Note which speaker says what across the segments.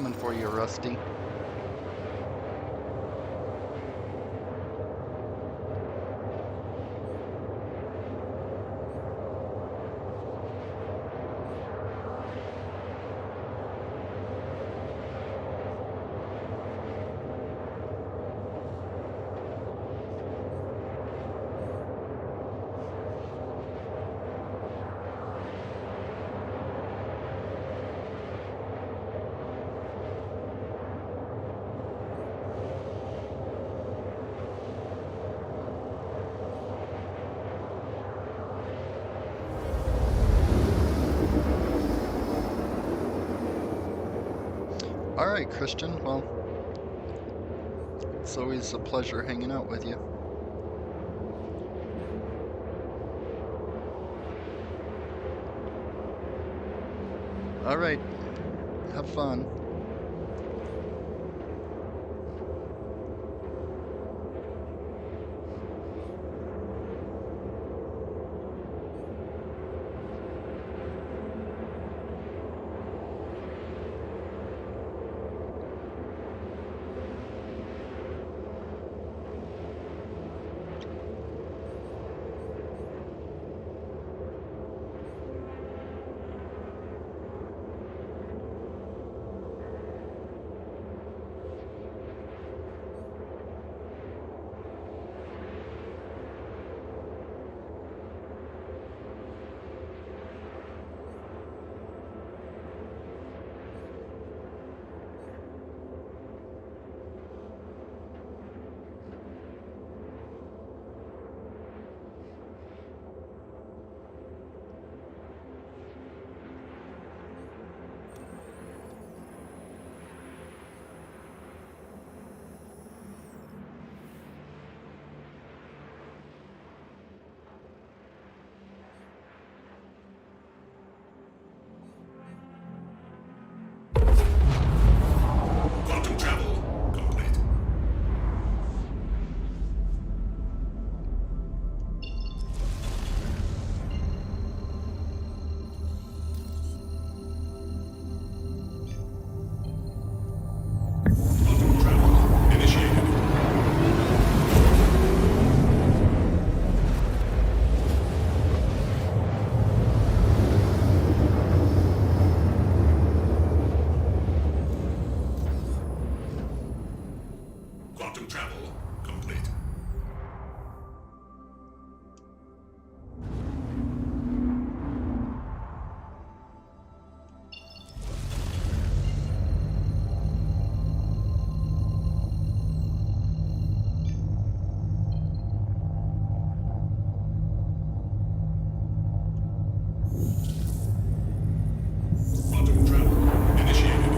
Speaker 1: coming for you, Rusty. All right, Christian. Well, it's always a pleasure hanging out with you. All right, have fun.
Speaker 2: Quantum travel complete. Quantum travel initiated. Quantum travel complete. Quantum travel initiated.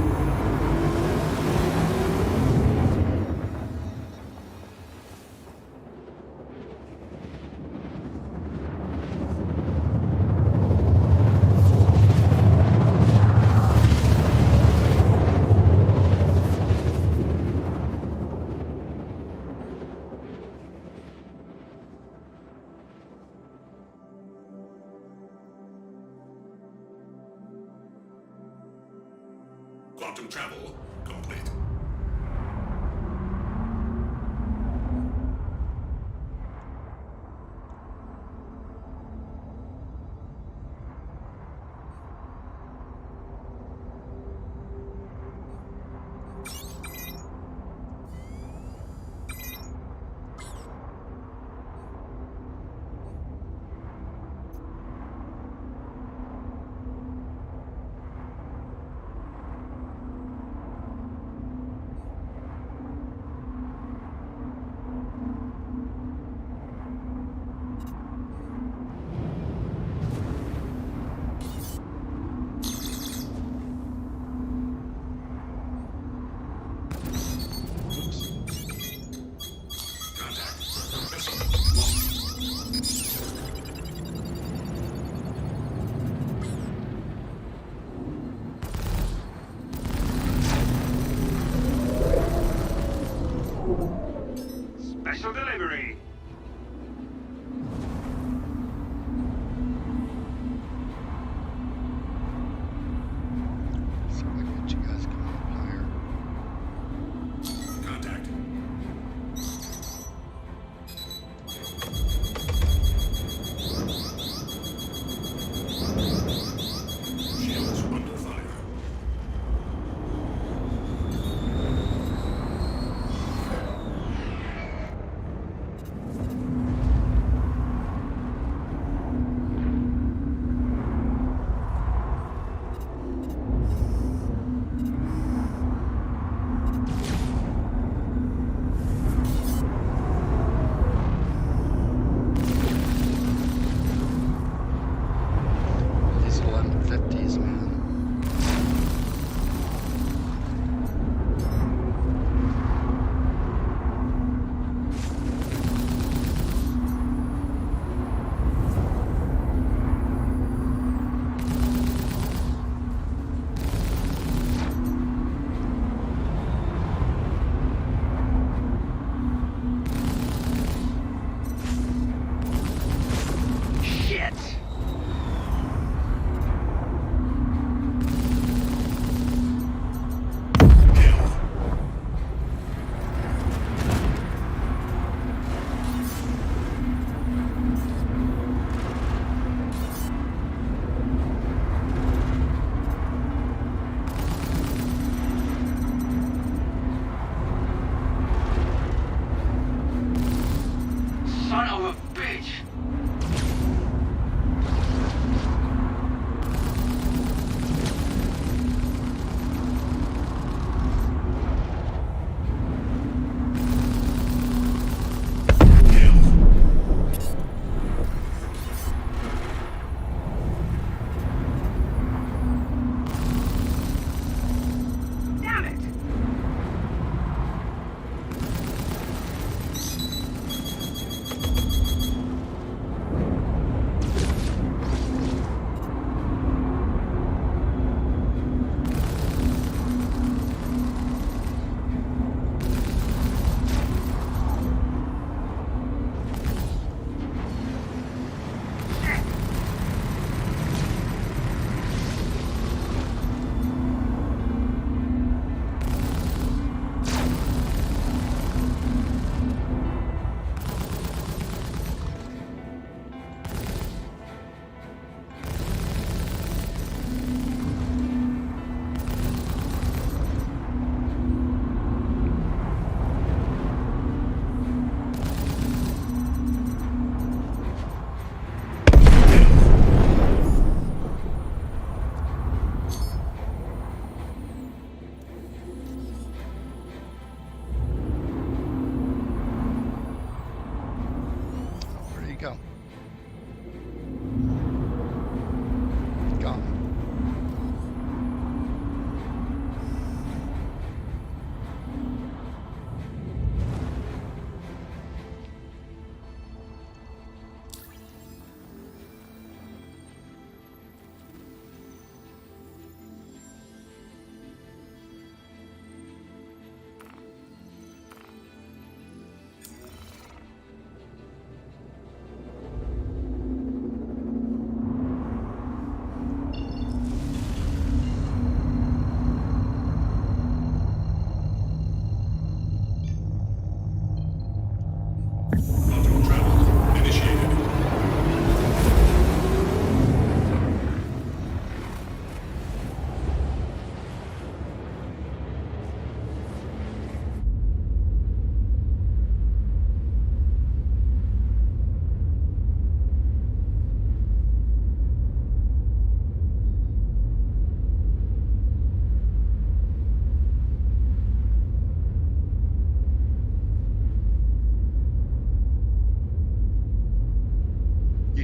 Speaker 2: Quantum travel complete.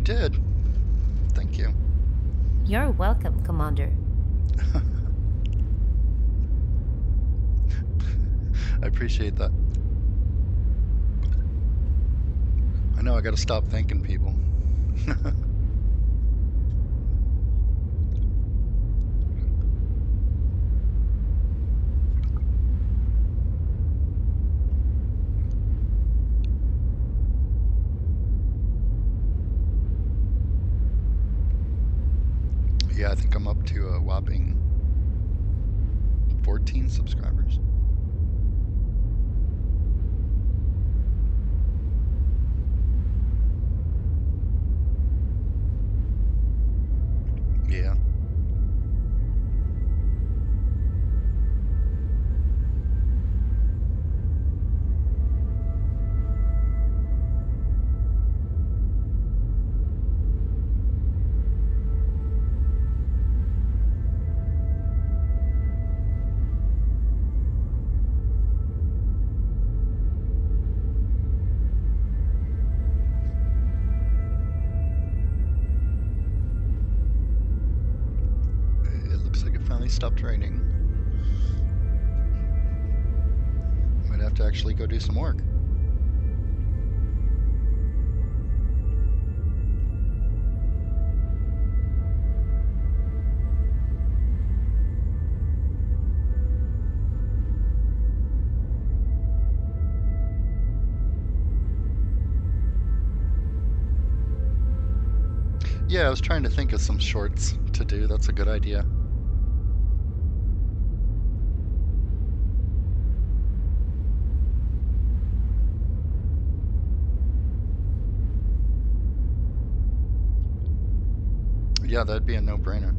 Speaker 1: You did. Thank you.
Speaker 3: You're welcome, Commander.
Speaker 1: I appreciate that. I know I gotta stop thanking people. Yeah, I think I'm up to a whopping 14 subscribers. Yeah. It looks like it finally stopped raining. Might have to actually go do some work. Yeah, I was trying to think of some shorts to do. That's a good idea. Yeah, that'd be a no-brainer.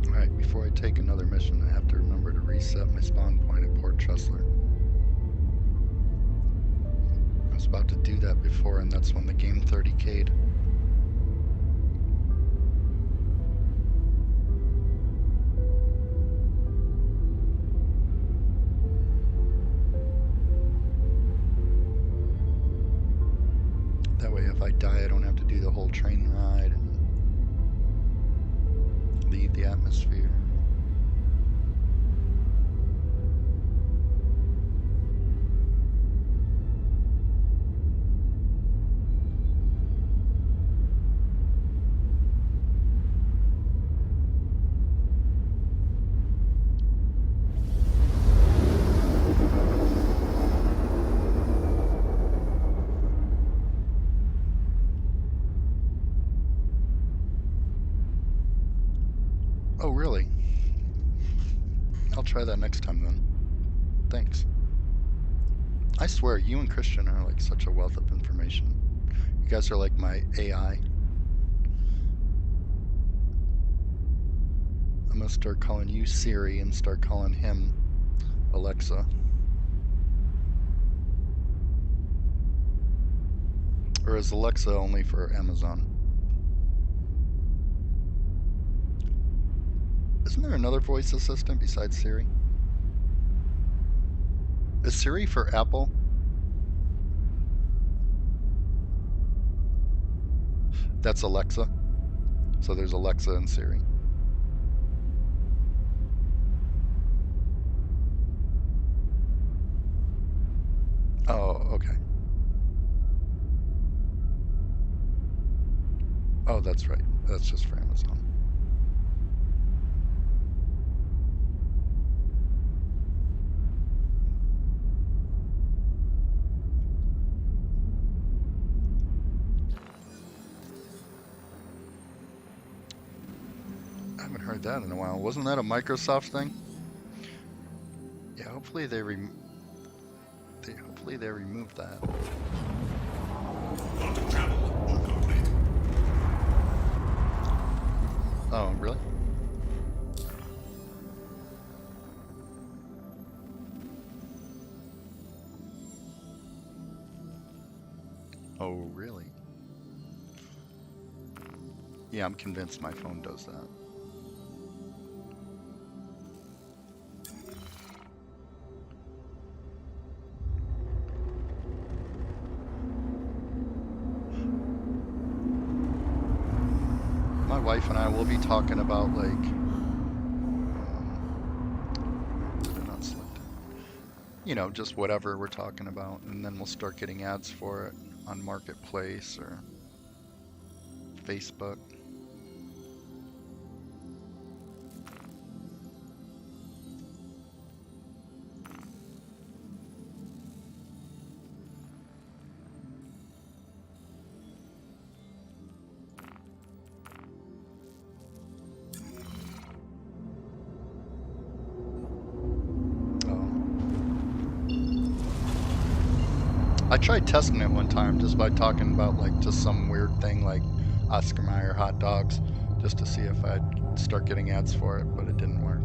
Speaker 1: Alright, before I take another mission, I have to remember to reset my spawn point at Port Tressler. I was about to do that before, and that's when the game 30K'd. That way, if I die, I don't have to do the whole train ride and leave the atmosphere. Oh, really? I'll try that next time then. Thanks. I swear, you and Christian are like such a wealth of information. You guys are like my AI. I'm gonna start calling you Siri and start calling him Alexa. Or is Alexa only for Amazon? Isn't there another voice assistant besides Siri? Is Siri for Apple? That's Alexa. So there's Alexa and Siri. Oh, that's right. That's just for Amazon. I haven't heard that in a while. Wasn't that a Microsoft thing? Yeah, hopefully they remove that.
Speaker 2: Quantum travel complete.
Speaker 1: Oh, really? Oh, really? Yeah, I'm convinced my phone does that. My wife and I will be talking about like not selected. You know, just whatever we're talking about, and then we'll start getting ads for it on Marketplace or Facebook. I tried testing it one time just by talking about like just some weird thing like Oscar Mayer hot dogs, just to see if I'd start getting ads for it, but it didn't work.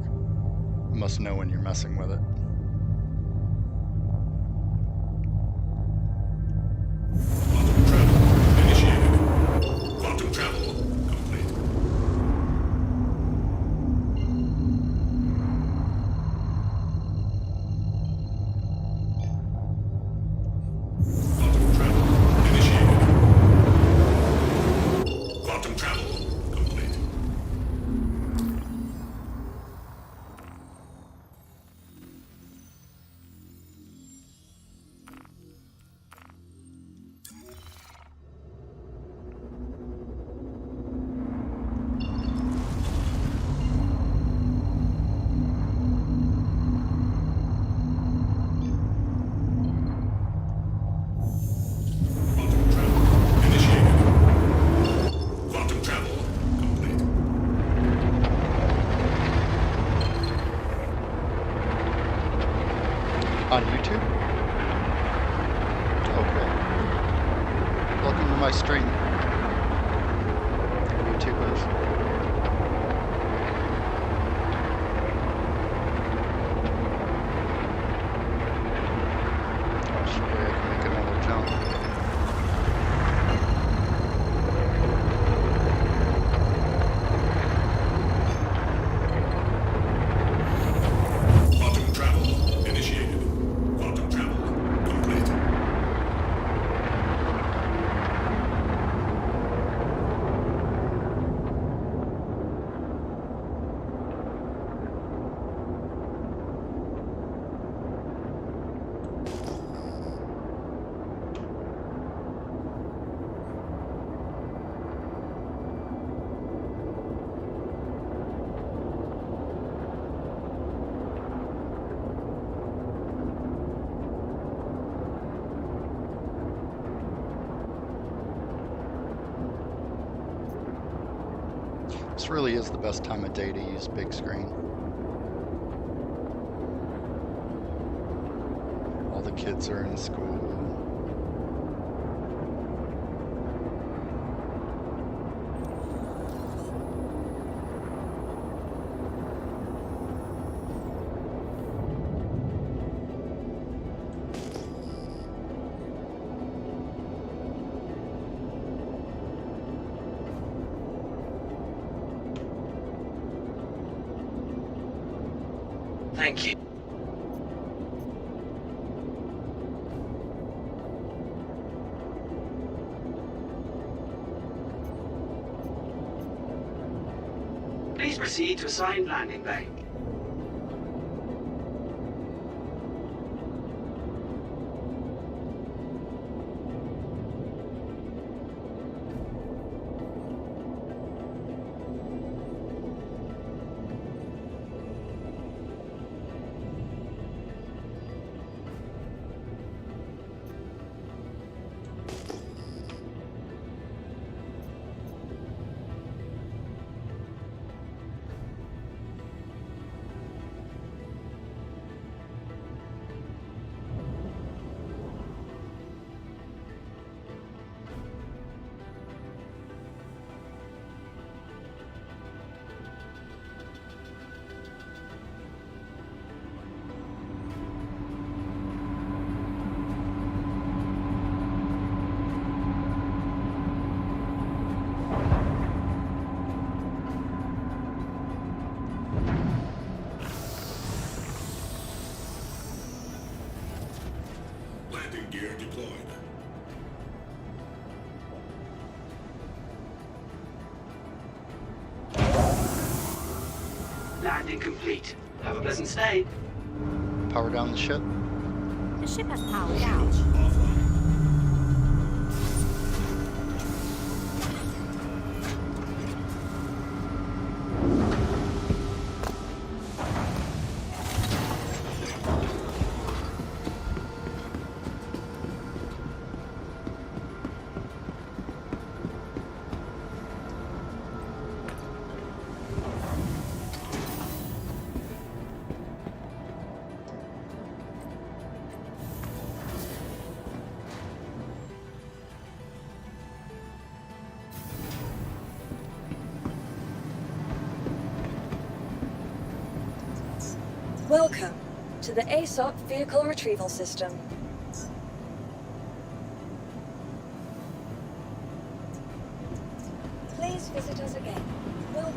Speaker 1: You must know when you're messing with it.
Speaker 2: Quantum travel initiated. Quantum travel complete. Quantum travel initiated. Quantum travel complete. Quantum travel initiated. Quantum travel complete.
Speaker 1: On YouTube? Okay. Welcome to my stream. YouTube is. Oh, shit, I can make another jump.
Speaker 2: Quantum travel initiated. Quantum travel complete.
Speaker 1: This really is the best time of day to use big screen. All the kids are in school.
Speaker 4: Thank you. Please proceed to assigned landing bay.
Speaker 2: Gear deployed.
Speaker 4: Landing complete. Have a pleasant stay.
Speaker 1: Power down the ship.
Speaker 3: The ship has powered out.
Speaker 2: Offline.
Speaker 5: Welcome to the ASOP Vehicle Retrieval System. Please visit us again. Welcome.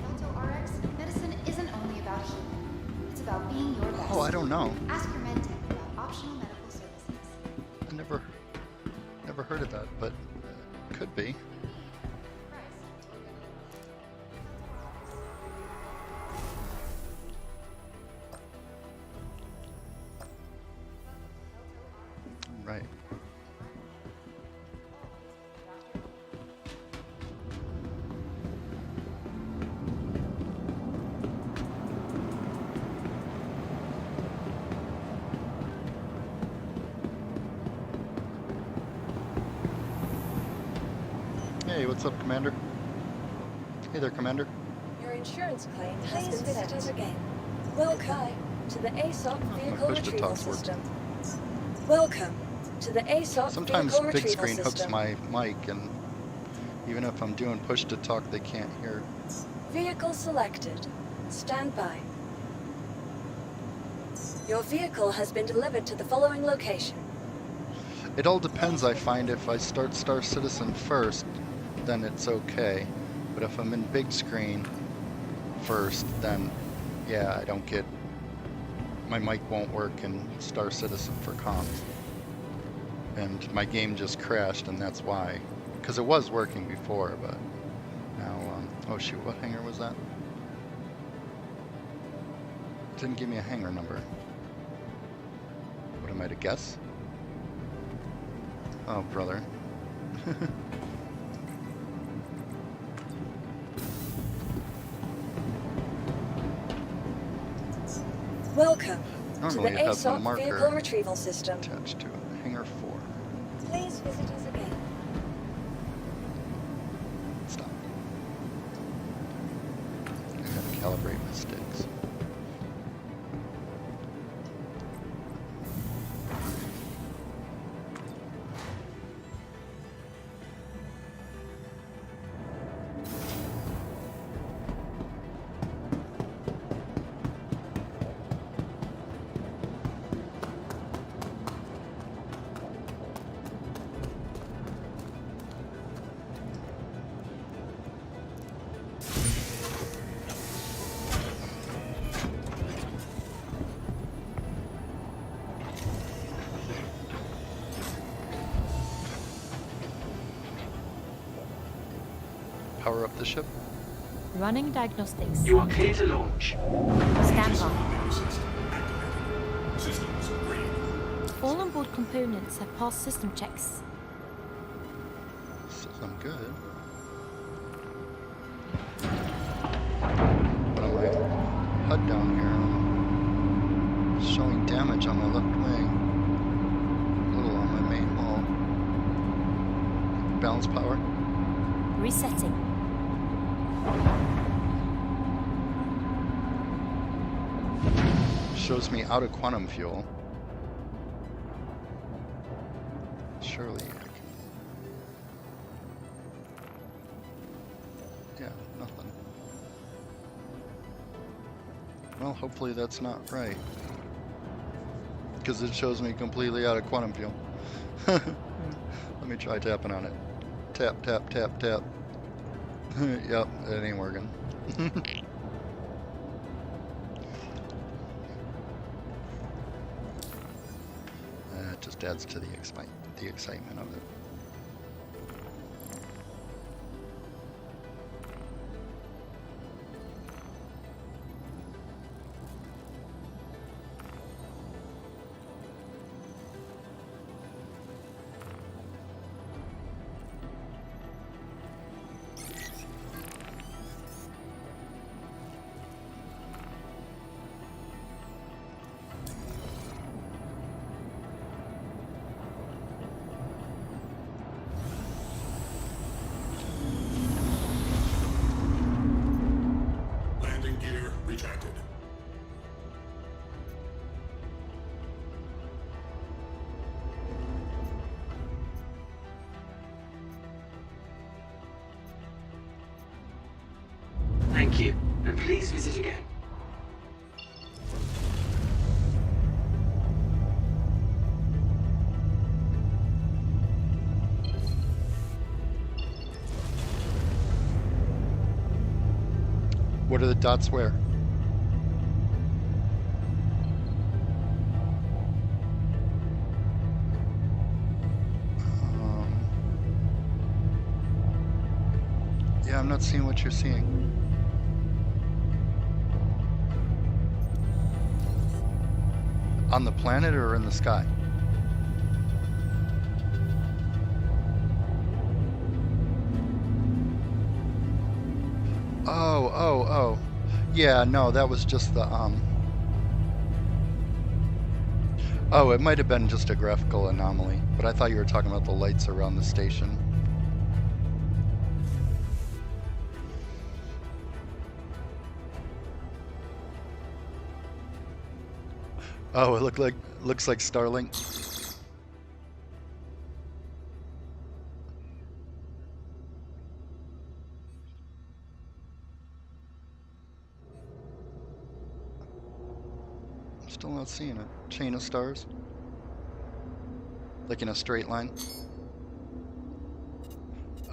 Speaker 6: Delta RX, medicine isn't only about healing. It's about being your best.
Speaker 1: Oh, I don't know.
Speaker 6: Ask your med tech about optional medical services.
Speaker 1: I never heard of that, but could be. Right. Hey, what's up, Commander? Hey there, Commander.
Speaker 5: Your insurance claim has been visit us again. Welcome to the ASOP Vehicle
Speaker 1: push to
Speaker 5: Retrieval
Speaker 1: talk word.
Speaker 5: System. Welcome to the ASOP
Speaker 1: Sometimes
Speaker 5: Vehicle
Speaker 1: big
Speaker 5: Retrieval
Speaker 1: screen hooks
Speaker 5: System.
Speaker 1: my mic, and even if I'm doing push to talk, they can't hear.
Speaker 5: Vehicle selected. Stand by. Your vehicle has been delivered to the following location.
Speaker 1: It all depends, I find. If I start Star Citizen first, then it's okay. But if I'm in big screen first, then yeah, I don't get... My mic won't work in Star Citizen for comms. And my game just crashed, and that's why. Because it was working before, but now... oh shoot, what hangar was that? It didn't give me a hangar number. What am I to guess? Oh, brother.
Speaker 5: Welcome to the
Speaker 1: Normally it has a
Speaker 5: ASOP Vehicle
Speaker 1: marker
Speaker 5: Retrieval System.
Speaker 1: attached to it. Hangar 4.
Speaker 5: Please visit us again.
Speaker 1: Stop. I gotta calibrate my sticks. Power up the ship.
Speaker 3: Running diagnostics.
Speaker 4: You are clear to launch.
Speaker 3: Stand by.
Speaker 2: Power system activated. Systems green.
Speaker 3: All onboard components have passed system checks.
Speaker 1: Says I'm good. But on my HUD down here, it's showing damage on my left wing. A little on my main hull. Balance power.
Speaker 3: Resetting.
Speaker 1: Shows me out of quantum fuel. Surely I can... Yeah, nothing. Well, hopefully that's not right. Because it shows me completely out of quantum fuel. Let me try tapping on it. Tap, tap, tap, tap. Yep, it ain't working. It just adds to the excitement of it.
Speaker 2: Landing gear retracted.
Speaker 4: Thank you, and please visit again.
Speaker 1: What are the dots where? Yeah, I'm not seeing what you're seeing. On the planet or in the sky? Oh. Yeah, no, that was just the, Oh, it might have been just a graphical anomaly, but I thought you were talking about the lights around the station. Oh, it looks like Starlink. Still not seeing it. Chain of stars? Like in a straight line?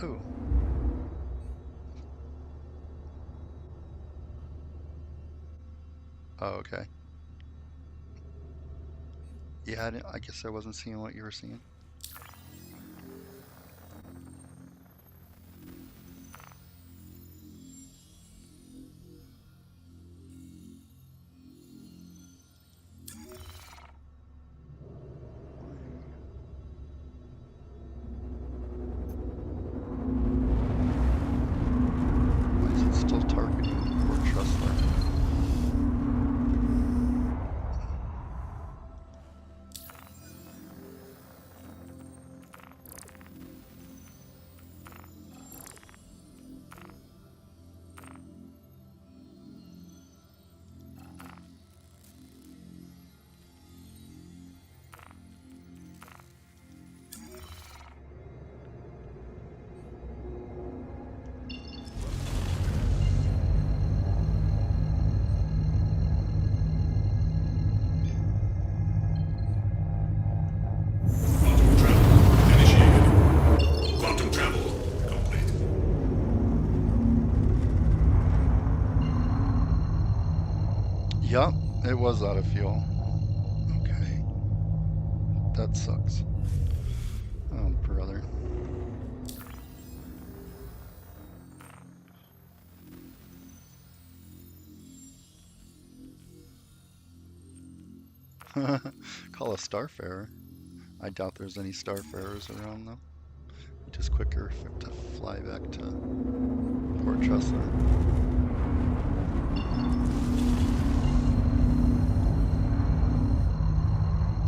Speaker 1: Oh. Oh, okay. Yeah, I guess I wasn't seeing what you were seeing. Why is it still targeting Port Trustler?
Speaker 2: Quantum travel initiated. Quantum travel complete.
Speaker 1: Yup, it was out of fuel. Okay. That sucks. Oh, brother. Call a starfarer. I doubt there's any starfarers around though. Just quicker to fly back to Port Trustler.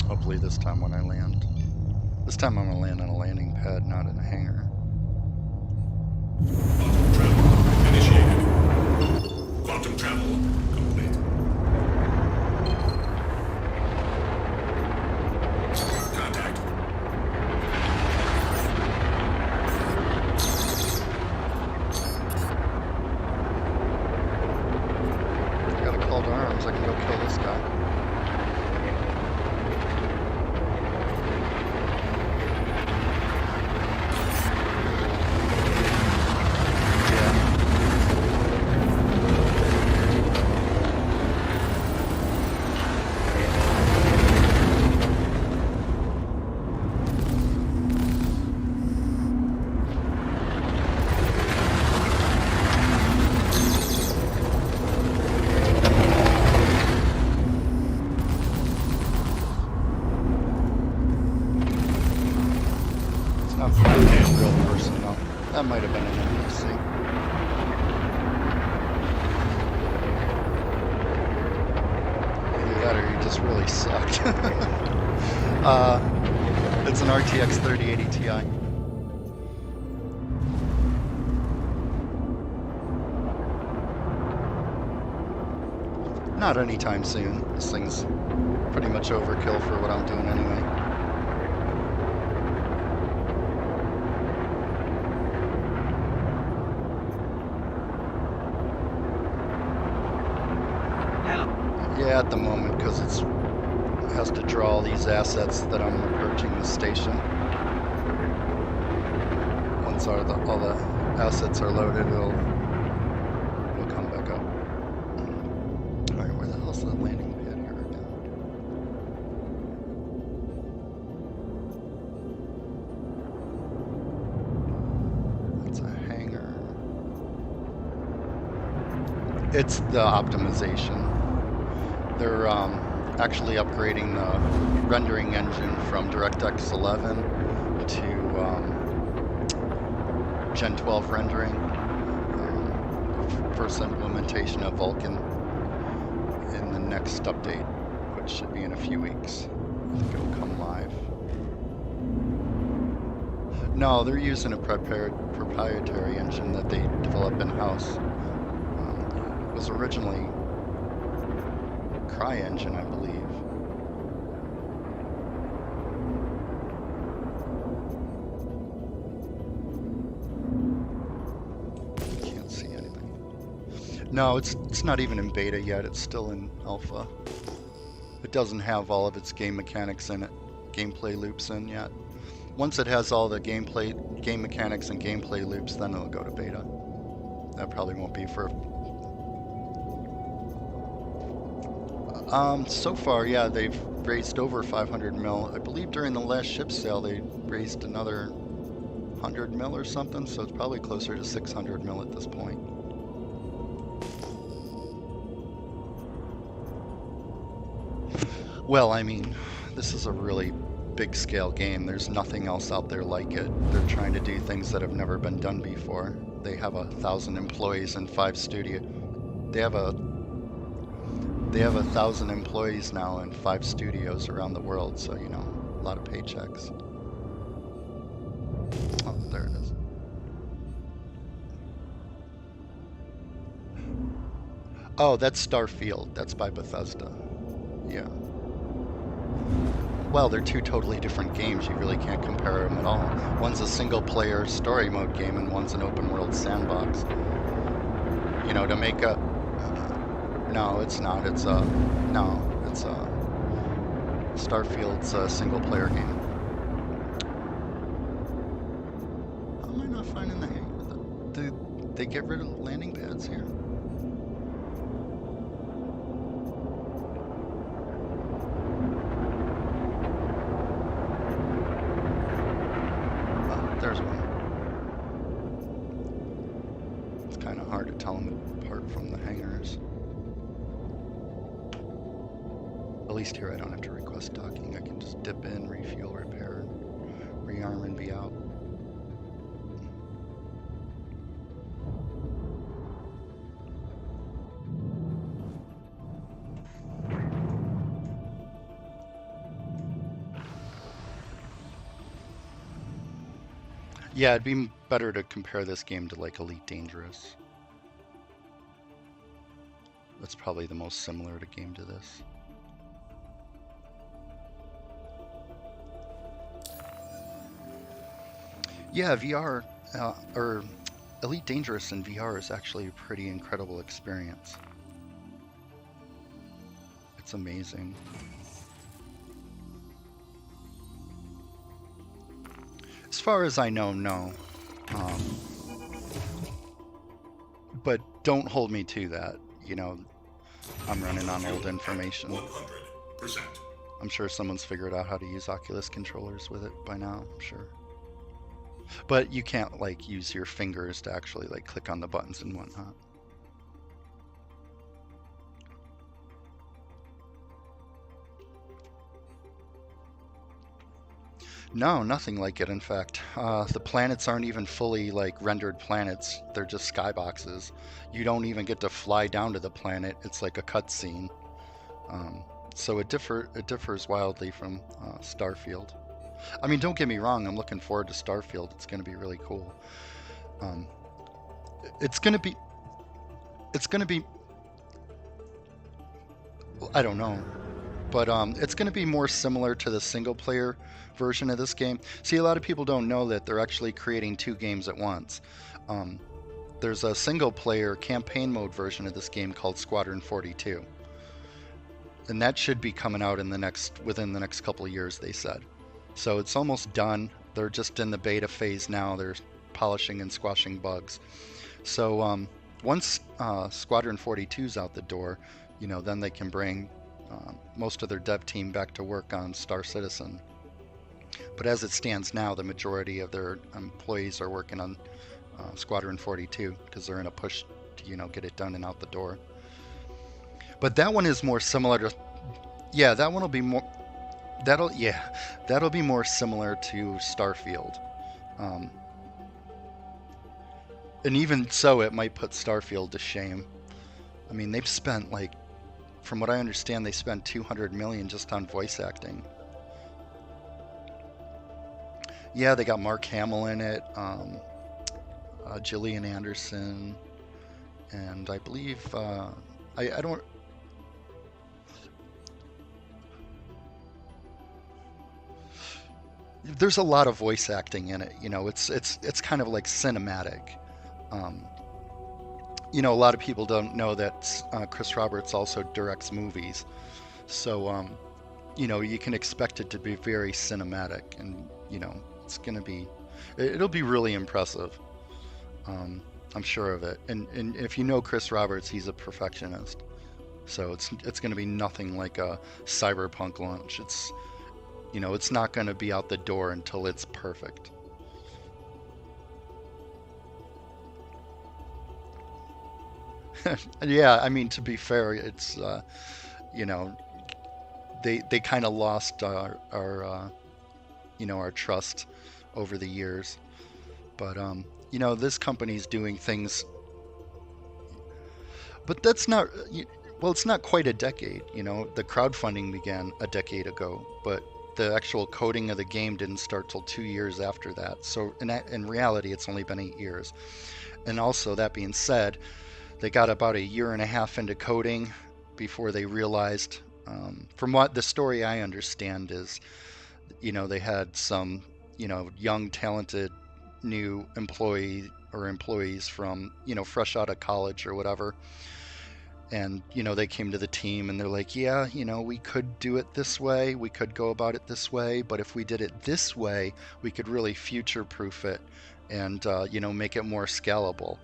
Speaker 1: Hopefully this time when I land. This time I'm gonna land on a landing pad, not in a hangar.
Speaker 2: Quantum travel initiated. Quantum travel complete. Contact.
Speaker 1: I got a call to arms, I can go kill this guy. That might have been an NPC. Either that or you just really sucked. It's an RTX 3080 Ti. Not anytime soon. This thing's pretty much overkill for what I'm doing anyway.
Speaker 4: Hello.
Speaker 1: Yeah, at the moment, because it has to draw all these assets that I'm approaching the station. Once all the assets are loaded, it'll come back up. Alright, where the hell's the landing pad here again? That's a hangar. It's the optimization. They're actually upgrading the rendering engine from DirectX 11 to Gen 12 rendering. First implementation of Vulkan in the next update, which should be in a few weeks. I think it'll come live. No, they're using a proprietary engine that they develop in-house. It was originally CryEngine, I believe. Can't see anything. No, it's not even in beta yet. It's still in alpha. It doesn't have all of its game mechanics in it, gameplay loops in yet. Once it has all the game mechanics and gameplay loops, then it'll go to beta. That probably won't be for so far, yeah, they've raised over 500 mil. I believe during the last ship sale they raised another 100 mil or something, so it's probably closer to 600 mil at this point. Well, I mean, this is a really big scale game. There's nothing else out there like it. They're trying to do things that have never been done before. They have 1,000 employees and 5 studios. They have 1,000 employees now and 5 studios around the world, so you know, a lot of paychecks. Oh, there it is. Oh, that's Starfield. That's by Bethesda. Yeah. Well, they're 2 totally different games. You really can't compare them at all. One's a single-player story mode game, and one's an open-world sandbox. You know, to make a no, it's not. It's Starfield's a single-player game. How am I not finding the hang? Did they get rid of the landing pads here? Oh, there's one. It's kind of hard to tell them apart from the hangars. At least here I don't have to request docking. I can just dip in, refuel, repair, rearm, and be out. Yeah, it'd be better to compare this game to like Elite Dangerous. That's probably the most similar game to this. Yeah, VR, or Elite Dangerous in VR is actually a pretty incredible experience. It's amazing. As far as I know, no. But don't hold me to that. You know, I'm running on old information.
Speaker 2: 100%.
Speaker 1: I'm sure someone's figured out how to use Oculus controllers with it by now, I'm sure. But you can't like use your fingers to actually like click on the buttons and whatnot. No, nothing like it. In fact, the planets aren't even fully like rendered planets. They're just skyboxes. You don't even get to fly down to the planet. It's like a cutscene. So it differs wildly from Starfield. I mean, don't get me wrong. I'm looking forward to Starfield. It's going to be really cool. It's going to be. I don't know, but it's going to be more similar to the single player version of this game. See, a lot of people don't know that they're actually creating two games at once. There's a single player campaign mode version of this game called Squadron 42. And that should be coming out within the next couple of years, they said. So it's almost done. They're just in the beta phase now. They're polishing and squashing bugs. So once Squadron 42's out the door, then they can bring most of their dev team back to work on Star Citizen. But as it stands now, the majority of their employees are working on Squadron 42 because they're in a push to, get it done and out the door. But that one is more similar to, that one will be more, that'll be more similar to Starfield. And even so, it might put Starfield to shame. I mean, they've spent from what I understand, they spent $200 million just on voice acting. Yeah, they got Mark Hamill in it, Gillian Anderson, and I believe I don't. There's a lot of voice acting in it. It's kind of like cinematic. A lot of people don't know that Chris Roberts also directs movies, so you can expect it to be very cinematic, and it'll be really impressive. I'm sure of it. And if you know Chris Roberts, he's a perfectionist, so it's going to be nothing like a Cyberpunk launch. It's not going to be out the door until it's perfect. Yeah, I mean, to be fair, it's they kind of lost our trust over the years, but this company's doing things, but that's not it's not quite a decade. The crowdfunding began a decade ago, but the actual coding of the game didn't start till 2 years after that. So in reality, it's only been 8 years. And also, that being said, they got about a year and a half into coding before they realized, from what the story I understand is, they had some, young, talented, new employees from, fresh out of college or whatever. And, they came to the team and they're like, yeah, we could do it this way. We could go about it this way. But if we did it this way, we could really future-proof it and, make it more scalable.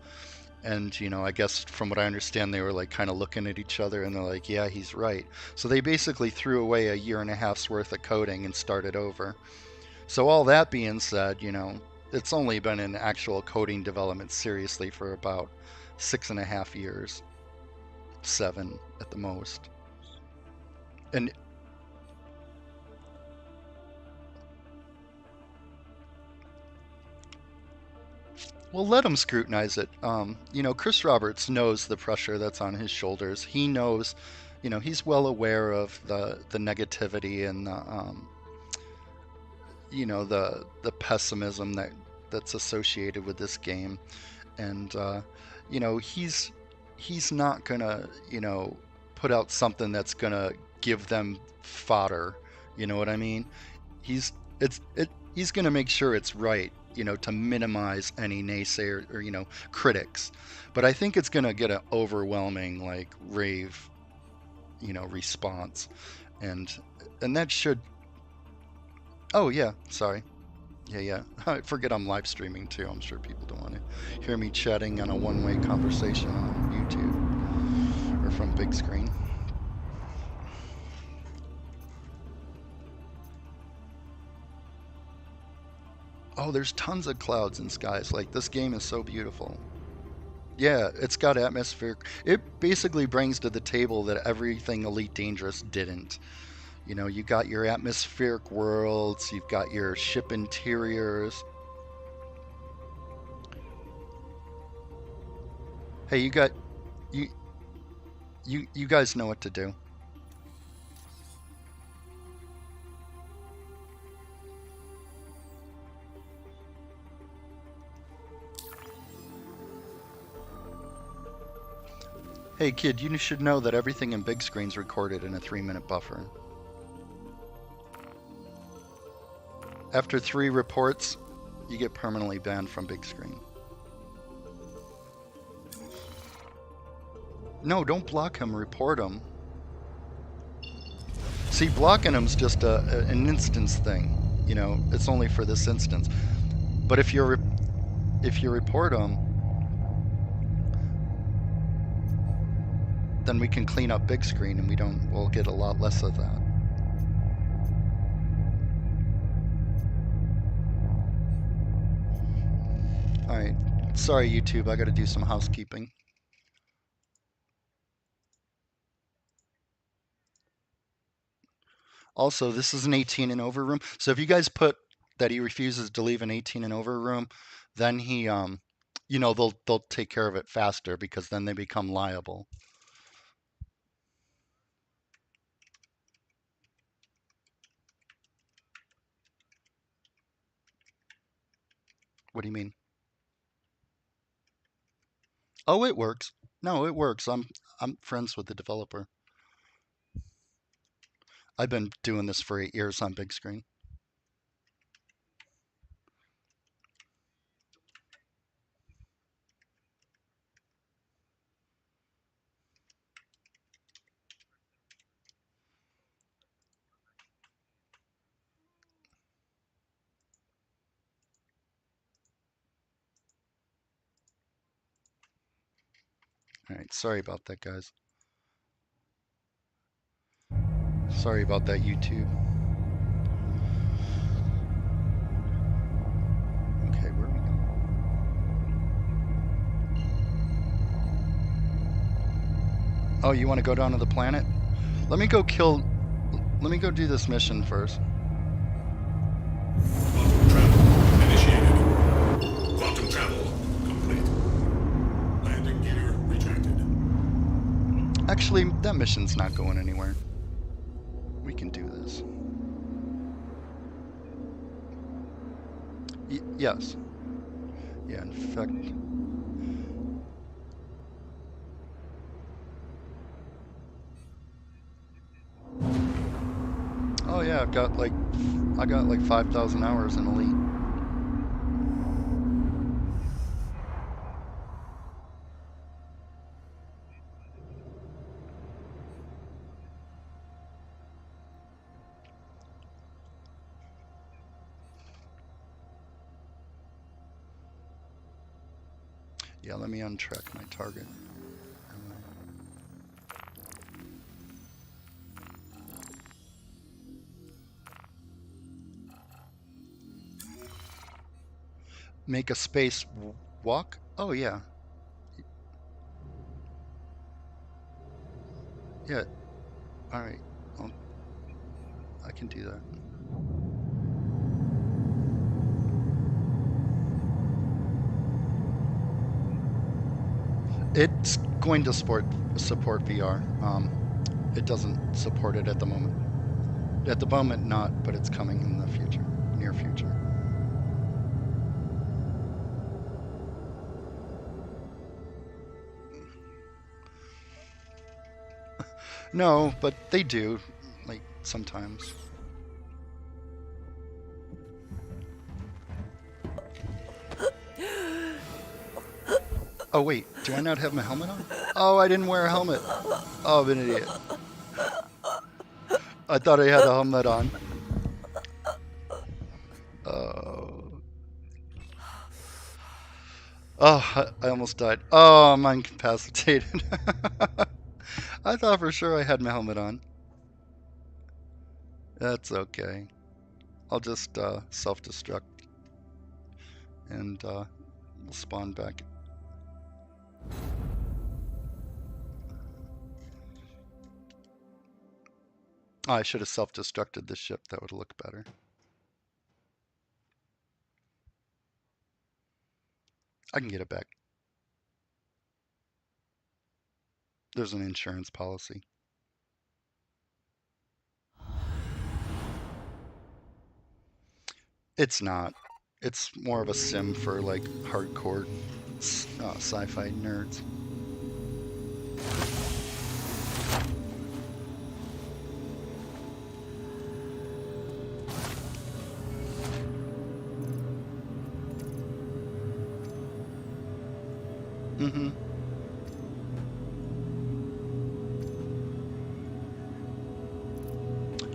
Speaker 1: And, I guess from what I understand, they were kind of looking at each other and they're like, yeah, he's right. So they basically threw away a year and a half's worth of coding and started over. So all that being said, it's only been in actual coding development seriously for about 6.5 years. 7 at the most. And well, let him scrutinize it. Chris Roberts knows the pressure that's on his shoulders. He knows, he's well aware of the negativity and the pessimism that's associated with this game. And he's not gonna, put out something that's gonna give them fodder. You know what I mean? He's gonna make sure it's right, to minimize any naysayer or critics. But I think it's gonna get an overwhelming rave, response, and that should. Oh yeah, sorry. Yeah. I forget I'm live streaming too. I'm sure people don't want to hear me chatting on a one-way conversation on YouTube or from big screen. Oh, there's tons of clouds and skies. This game is so beautiful. Yeah, it's got atmosphere. It basically brings to the table that everything Elite Dangerous didn't. You know, you got your atmospheric worlds, you've got your ship interiors. Hey, you got you you guys know what to do. Hey kid, you should know that everything in big screen's recorded in a 3-minute buffer. After 3 reports, you get permanently banned from big screen. No, don't block him, report him. See, blocking him's just an instance thing. You know, it's only for this instance. But if you report him, then we can clean up big screen and we'll get a lot less of that. All right, sorry YouTube, I gotta do some housekeeping. Also, this is an 18 and over room. So if you guys put that he refuses to leave an 18 and over room, then he, you know, they'll take care of it faster because then they become liable. What do you mean? Oh, it works. No, it works. I'm friends with the developer. I've been doing this for 8 years on big screen. All right, sorry about that, guys. Sorry about that, YouTube. Okay, where are we going? Oh, you want to go down to the planet? Let me go do this mission first.
Speaker 2: Quantum travel initiated. Quantum travel complete. Landing gear retracted.
Speaker 1: Actually, that mission's not going anywhere. We can do this. Yes. Yeah, in fact. Oh yeah, I got like 5,000 hours in Elite. Yeah, let me untrack my target. Make a space walk? Oh yeah. Yeah. All right. Well, I can do that. It's going to support VR. It doesn't support it at the moment. At the moment, not, but it's coming in the future, near future. No, but they do, like, sometimes. Oh wait, do I not have my helmet on? Oh, I didn't wear a helmet. Oh, I'm an idiot. I thought I had a helmet on. Oh, I almost died. Oh, I'm incapacitated. I thought for sure I had my helmet on. That's okay. I'll just self-destruct and we'll spawn back. Oh, I should have self-destructed this ship. That would look better. I can get it back. There's an insurance policy. It's not. It's more of a sim for like hardcore sci-fi nerds. Mm-hmm.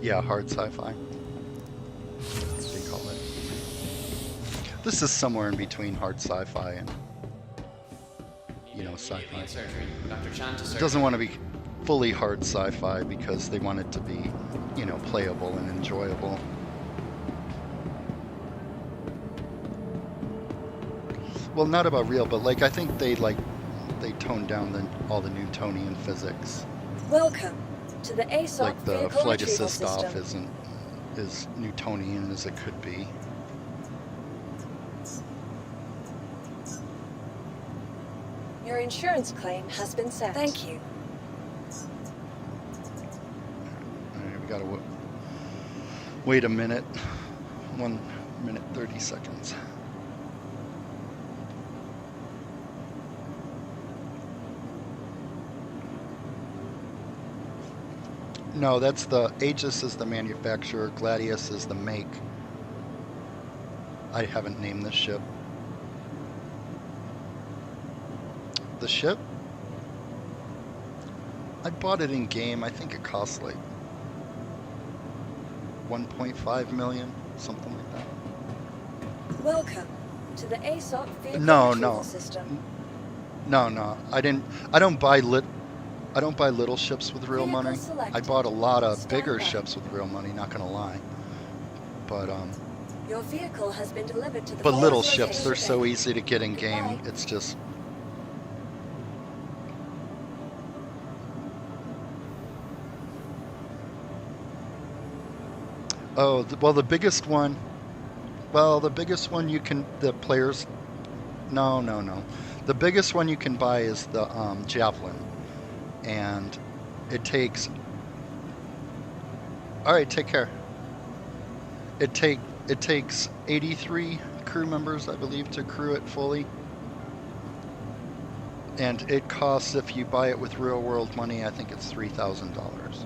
Speaker 1: Yeah, hard sci-fi. As they call it. This is somewhere in between hard sci-fi and, you know, sci-fi. It doesn't want to be fully hard sci-fi because they want it to be, you know, playable and enjoyable. Well, not about real, but like I think they toned down all the Newtonian physics.
Speaker 5: Welcome to the ASOP
Speaker 1: Like the
Speaker 5: vehicle
Speaker 1: flight
Speaker 5: retrieval
Speaker 1: assist off
Speaker 5: system.
Speaker 1: isn't as Newtonian as it could be.
Speaker 5: Your insurance claim has been set. Thank you.
Speaker 1: All right, we gotta wait a minute. 1 minute 30 seconds. No, that's the Aegis is the manufacturer, Gladius is the make. I haven't named the ship. The ship? I bought it in game. I think it cost like 1.5 million, something like that.
Speaker 5: Welcome to the ASOP vehicle
Speaker 1: No,
Speaker 5: retrieval
Speaker 1: no.
Speaker 5: system.
Speaker 1: No. I don't buy little ships with real
Speaker 5: Vehicle
Speaker 1: money.
Speaker 5: selected.
Speaker 1: I bought a lot of
Speaker 5: Stand
Speaker 1: bigger
Speaker 5: by.
Speaker 1: ships with real money, not gonna lie. But
Speaker 5: Your vehicle has been delivered to the
Speaker 1: but
Speaker 5: following
Speaker 1: little ships,
Speaker 5: location.
Speaker 1: they're so easy to get in game.
Speaker 5: Goodbye.
Speaker 1: It's just Oh, well, the biggest one. Well, the biggest one you can the players. No. The biggest one you can buy is the Javelin, and it takes. All right, take care. It takes 83 crew members, I believe, to crew it fully, and it costs, if you buy it with real world money, I think it's $3,000.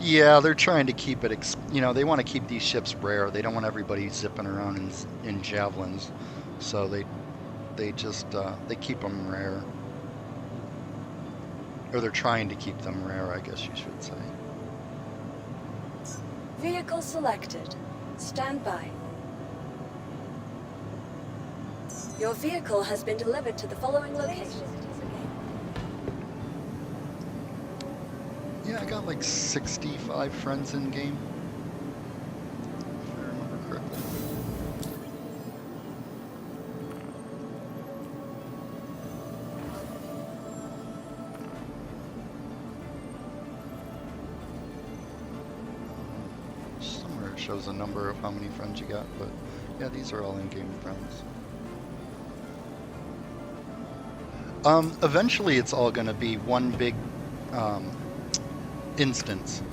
Speaker 1: Yeah, they're trying to keep it, they want to keep these ships rare. They don't want everybody zipping around in javelins. So they just, they keep them rare. Or they're trying to keep them rare, I guess you should say.
Speaker 5: Vehicle selected. Stand by. Your vehicle has been delivered to the following location.
Speaker 1: Yeah, I got like 65 friends in game. If I remember correctly. Somewhere it shows a number of how many friends you got, but yeah, these are all in-game friends. Eventually it's all going to be one big instance.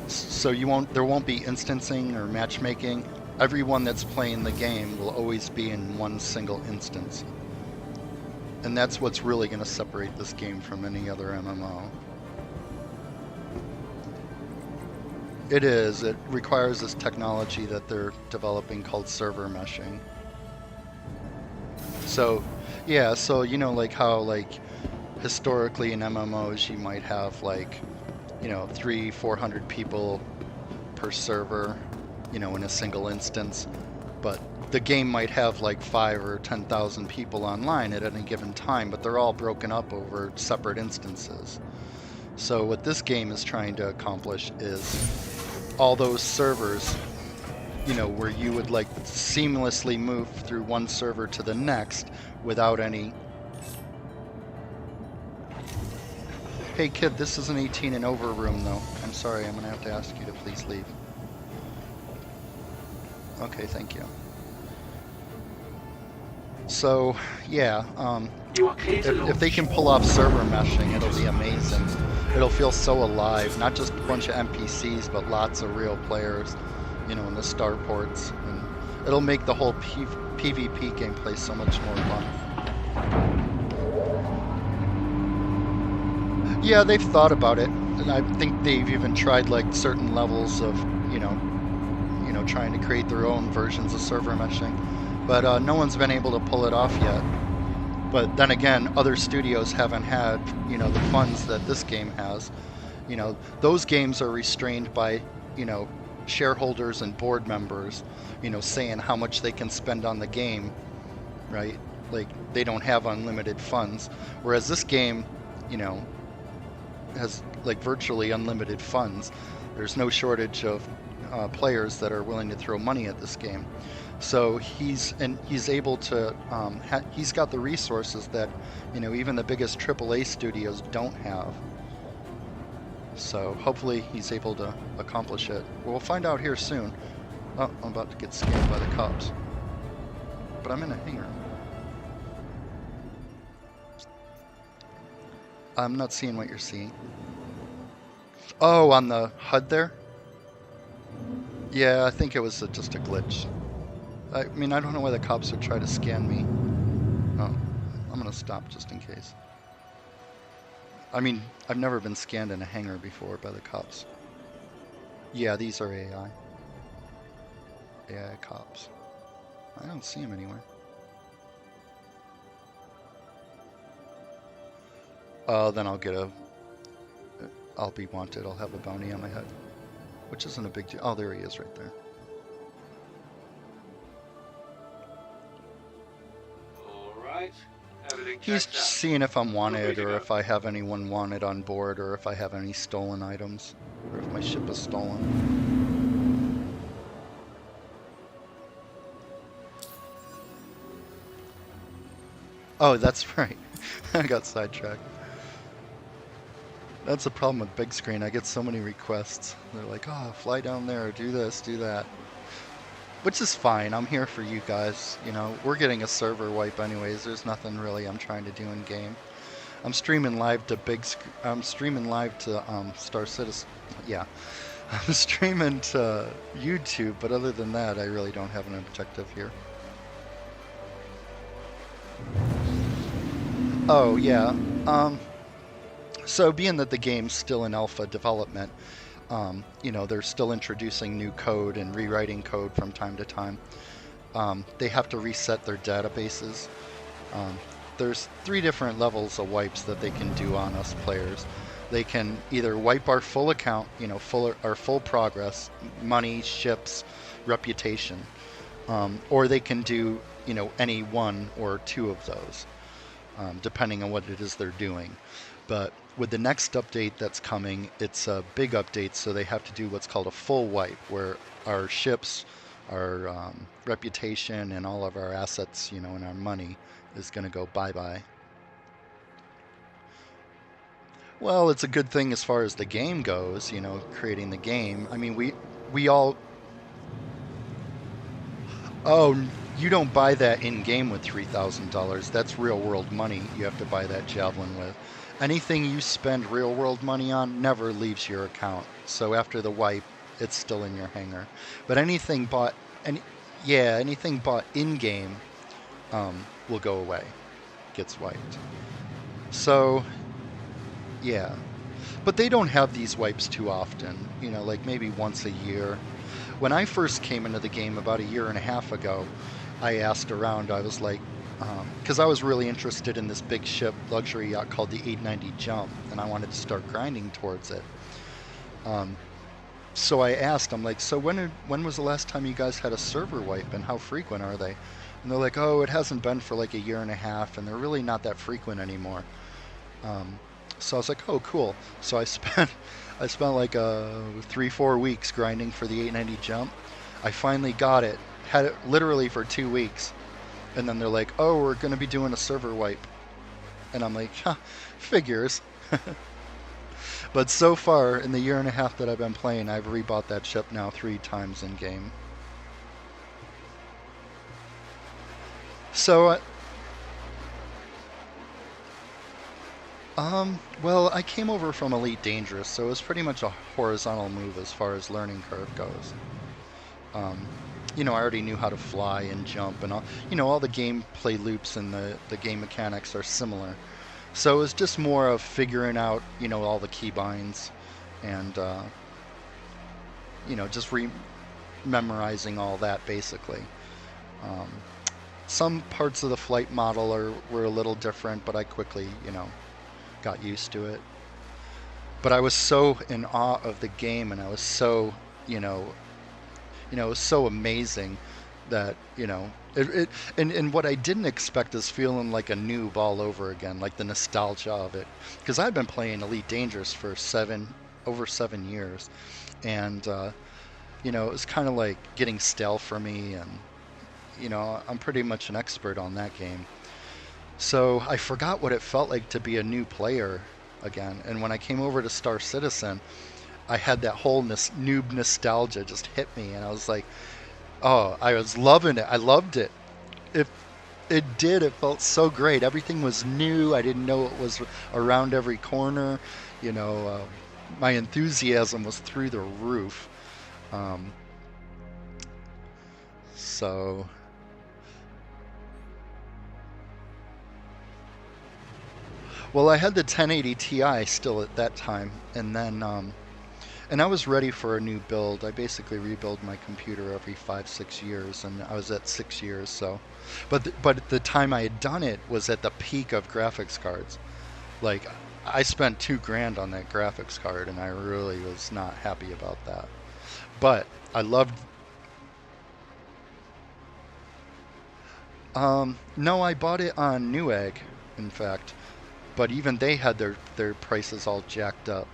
Speaker 1: So there won't be instancing or matchmaking. Everyone that's playing the game will always be in one single instance. And that's what's really going to separate this game from any other MMO. It is. It requires this technology that they're developing called server meshing. So, yeah, so you know, like how like historically in MMOs you might have like, 300-400 people per server, in a single instance, but the game might have like 5,000 or 10,000 people online at any given time, but they're all broken up over separate instances. So what this game is trying to accomplish is all those servers you know, where you would like seamlessly move through one server to the next without any. Hey kid, this is an 18 and over room though. I'm sorry, I'm gonna have to ask you to please leave. Okay, thank you. So, yeah,
Speaker 4: You are clear to launch.
Speaker 1: if they can pull off server meshing, it'll be amazing. It'll feel so alive, not just a bunch of NPCs, but lots of real players, you know, in the starports. And it'll make the whole PvP gameplay so much more fun. Yeah, they've thought about it, and I think they've even tried like certain levels of, you know, trying to create their own versions of server meshing, but no one's been able to pull it off yet. But then again, other studios haven't had, you know, the funds that this game has. You know, those games are restrained by, you know, shareholders and board members, you know, saying how much they can spend on the game, right? Like, they don't have unlimited funds. Whereas this game, you know, has like virtually unlimited funds. There's no shortage of players that are willing to throw money at this game. So he's able to, he's got the resources that, you know, even the biggest AAA studios don't have. So hopefully he's able to accomplish it. We'll find out here soon. Oh, I'm about to get scanned by the cops. But I'm in a hangar. I'm not seeing what you're seeing. Oh, on the HUD there? Yeah, I think it was just a glitch. I mean, I don't know why the cops would try to scan me. Oh, I'm gonna stop just in case. I mean, I've never been scanned in a hangar before by the cops. Yeah, these are AI. AI cops. I don't see them anywhere. Then I'll be wanted. I'll have a bounty on my head. Which isn't a big deal. Oh, there he is right there.
Speaker 4: Alright. Everything
Speaker 1: He's
Speaker 4: checks out.
Speaker 1: seeing if I'm wanted,
Speaker 4: Ready to
Speaker 1: or
Speaker 4: go.
Speaker 1: if I have anyone wanted on board, or if I have any stolen items, or if my ship is stolen. Oh, that's right. I got sidetracked. That's the problem with big screen. I get so many requests. They're like, oh, fly down there, do this, do that. Which is fine. I'm here for you guys. You know, we're getting a server wipe anyways. There's nothing really I'm trying to do in game. I'm streaming live to I'm streaming live to Star Citizen. Yeah. I'm streaming to YouTube, but other than that, I really don't have an objective here. Oh, yeah. So being that the game's still in alpha development, you know, they're still introducing new code and rewriting code from time to time. They have to reset their databases. There's 3 different levels of wipes that they can do on us players. They can either wipe our full account, you know, our full progress, money, ships, reputation, or they can do, you know, any 1 or 2 of those, depending on what it is they're doing. But with the next update that's coming, it's a big update, so they have to do what's called a full wipe, where our ships, our reputation, and all of our assets, you know, and our money is going to go bye-bye. Well, it's a good thing as far as the game goes, you know, creating the game. I mean, we all... Oh, you don't buy that in-game with $3,000. That's real-world money you have to buy that Javelin with. Anything you spend real-world money on never leaves your account. So after the wipe, it's still in your hangar. But anything bought, anything bought in-game will go away, gets wiped. So, yeah. But they don't have these wipes too often. You know, like maybe once a year. When I first came into the game about 1.5 years ago, I asked around. I was like, because I was really interested in this big ship luxury yacht called the 890 Jump, and I wanted to start grinding towards it. So I asked, I'm like, so when was the last time you guys had a server wipe, and how frequent are they? And they're like, oh, it hasn't been for like 1.5 years, and they're really not that frequent anymore. So I was like, oh, cool. So I spent like 3-4 weeks grinding for the 890 Jump. I finally got it. Had it literally for 2 weeks. And then they're like, oh, we're going to be doing a server wipe. And I'm like, huh, figures. But so far, in the year and a half that I've been playing, I've rebought that ship now 3 times in game. So, well, I came over from Elite Dangerous, so it was pretty much a horizontal move as far as learning curve goes. You know, I already knew how to fly and jump and all, you know, all the gameplay loops and the game mechanics are similar. So it was just more of figuring out, you know, all the keybinds and, you know, just memorizing all that basically. Some parts of the flight model were a little different, but I quickly, you know, got used to it. But I was so in awe of the game, and I was so, you know, it was so amazing that, you know, and what I didn't expect is feeling like a noob all over again, like the nostalgia of it. Because I've been playing Elite Dangerous for over 7 years, and you know, it was kind of like getting stale for me, and you know, I'm pretty much an expert on that game. So I forgot what it felt like to be a new player again. And when I came over to Star Citizen, I had that whole noob nostalgia just hit me, and I was like, oh, I was loving it. I loved it. It felt so great. Everything was new. I didn't know it was around every corner. You know, my enthusiasm was through the roof. So well, I had the 1080 Ti still at that time, and then and I was ready for a new build. I basically rebuild my computer every 5-6 years, and I was at 6 years. So, but the time I had done it was at the peak of graphics cards. Like, I spent $2,000 on that graphics card, and I really was not happy about that. But I loved. No, I bought it on Newegg, in fact. But even they had their prices all jacked up.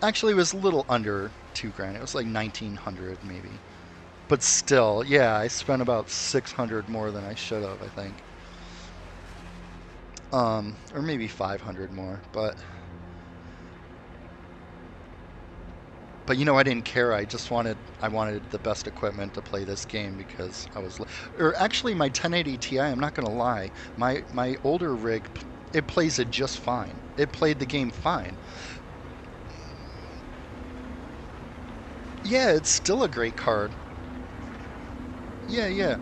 Speaker 1: Actually, it was a little under $2,000. It was like $1,900 maybe. But still, yeah, I spent about $600 more than I should have, I think. Or maybe $500 more. But you know, I didn't care. I wanted the best equipment to play this game because I was. Or actually, my 1080 Ti. I'm not gonna lie. My older rig. It plays it just fine. It played the game fine. Yeah, it's still a great card. Yeah.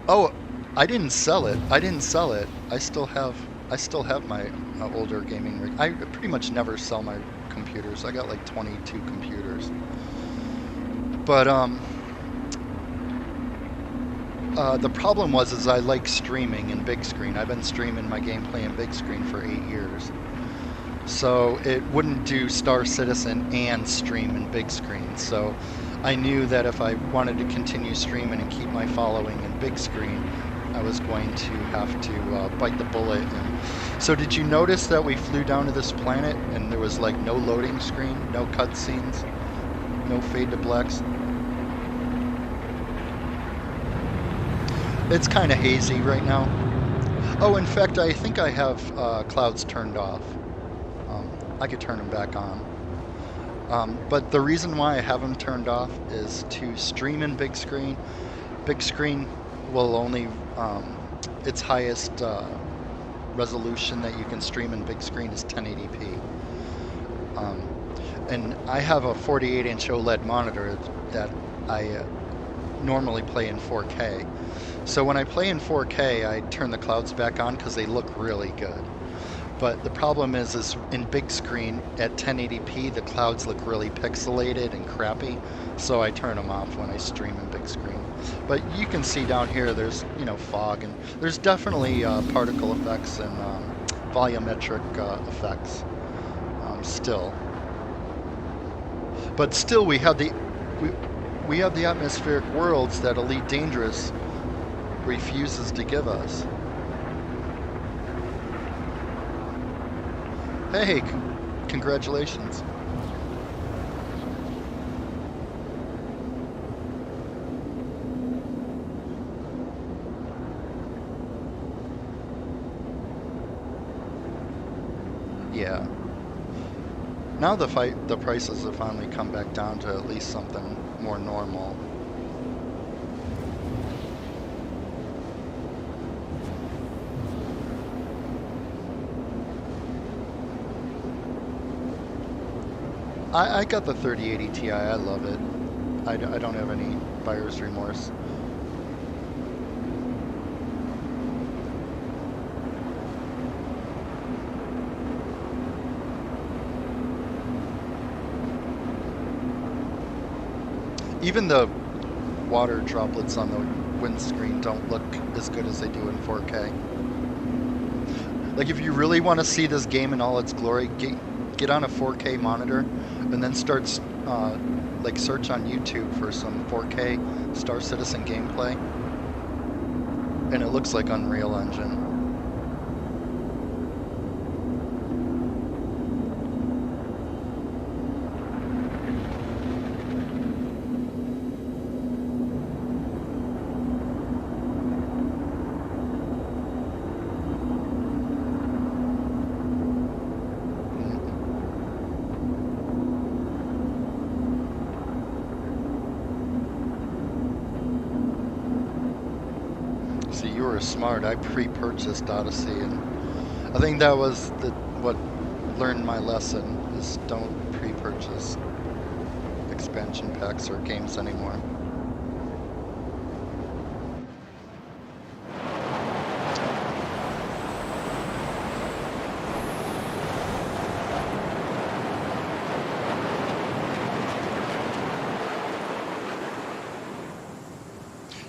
Speaker 1: Oh, I didn't sell it. I still have my older gaming rig. I pretty much never sell my computers. I got like 22 computers. But the problem was I like streaming in big screen. I've been streaming my gameplay in big screen for 8 years. So it wouldn't do Star Citizen and stream in big screen. So I knew that if I wanted to continue streaming and keep my following in big screen, I was going to have to bite the bullet. And so did you notice that we flew down to this planet and there was like no loading screen, no cutscenes, no fade to blacks? It's kind of hazy right now. Oh, in fact, I think I have clouds turned off. I could turn them back on. But the reason why I have them turned off is to stream in big screen. Big screen will only, its highest resolution that you can stream in big screen is 1080p. And I have a 48-inch OLED monitor that I normally play in 4K. So when I play in 4K, I turn the clouds back on because they look really good. But the problem is in big screen at 1080p, the clouds look really pixelated and crappy. So I turn them off when I stream in big screen. But you can see down here, there's, you know, fog, and there's definitely particle effects and volumetric effects still. But still, we have the atmospheric worlds that Elite Dangerous refuses to give us. Hey, congratulations. Yeah. Now the prices have finally come back down to at least something more normal. I got the 3080 Ti. I love it. I don't have any buyer's remorse. Even the water droplets on the windscreen don't look as good as they do in 4K. Like, if you really want to see this game in all its glory, get on a 4K monitor and then start like search on YouTube for some 4K Star Citizen gameplay, and it looks like Unreal Engine. See, you were smart. I pre-purchased Odyssey, and I think that was what learned my lesson, is don't pre-purchase expansion packs or games anymore.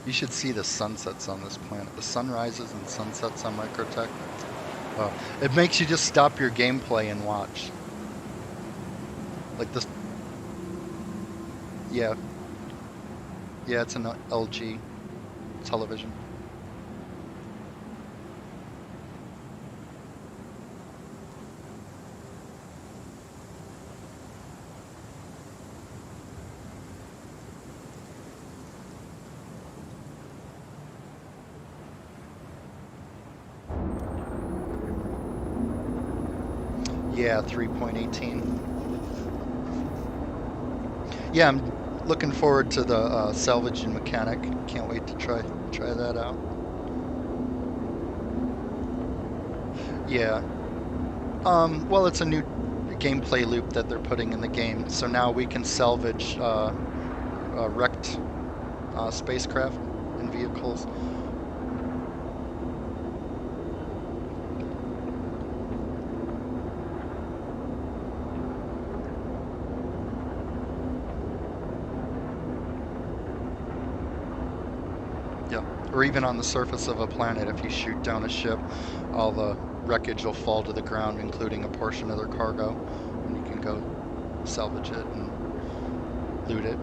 Speaker 1: You should see the sunsets on this planet. The sunrises and sunsets on Microtech. Oh, it makes you just stop your gameplay and watch. Like this. Yeah. Yeah, it's an LG television. Yeah, 3.18. Yeah, I'm looking forward to the salvaging mechanic. Can't wait to try that out. Yeah. Well, it's a new gameplay loop that they're putting in the game, so now we can salvage wrecked spacecraft and vehicles. Or even on the surface of a planet, if you shoot down a ship, all the wreckage will fall to the ground, including a portion of their cargo, and you can go salvage it and loot it.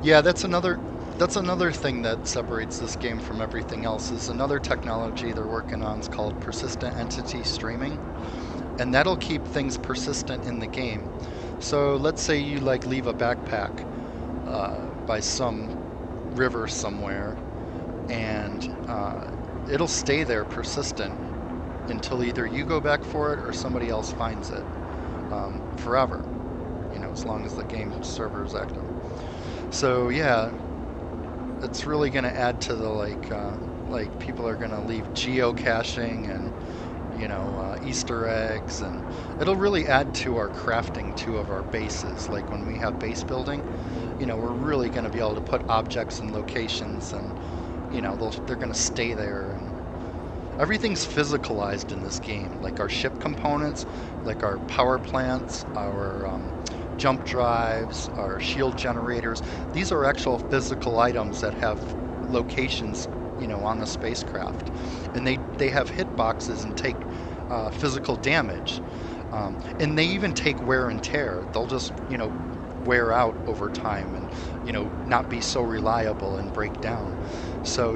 Speaker 1: Yeah, that's another thing that separates this game from everything else. Is another technology they're working on is called persistent entity streaming, and that'll keep things persistent in the game. So let's say you like leave a backpack by some river somewhere, and it'll stay there persistent until either you go back for it or somebody else finds it, forever, you know, as long as the game server is active. So yeah, it's really going to add to the like people are going to leave geocaching and, you know, Easter eggs, and it'll really add to our crafting too of our bases. Like when we have base building, you know, we're really going to be able to put objects in locations, and, you know, they're going to stay there, and everything's physicalized in this game. Like our ship components, like our power plants, our jump drives, our shield generators. These are actual physical items that have locations, you know, on the spacecraft, and they have hitboxes and take physical damage, and they even take wear and tear. They'll just, you know, wear out over time and, you know, not be so reliable and break down. So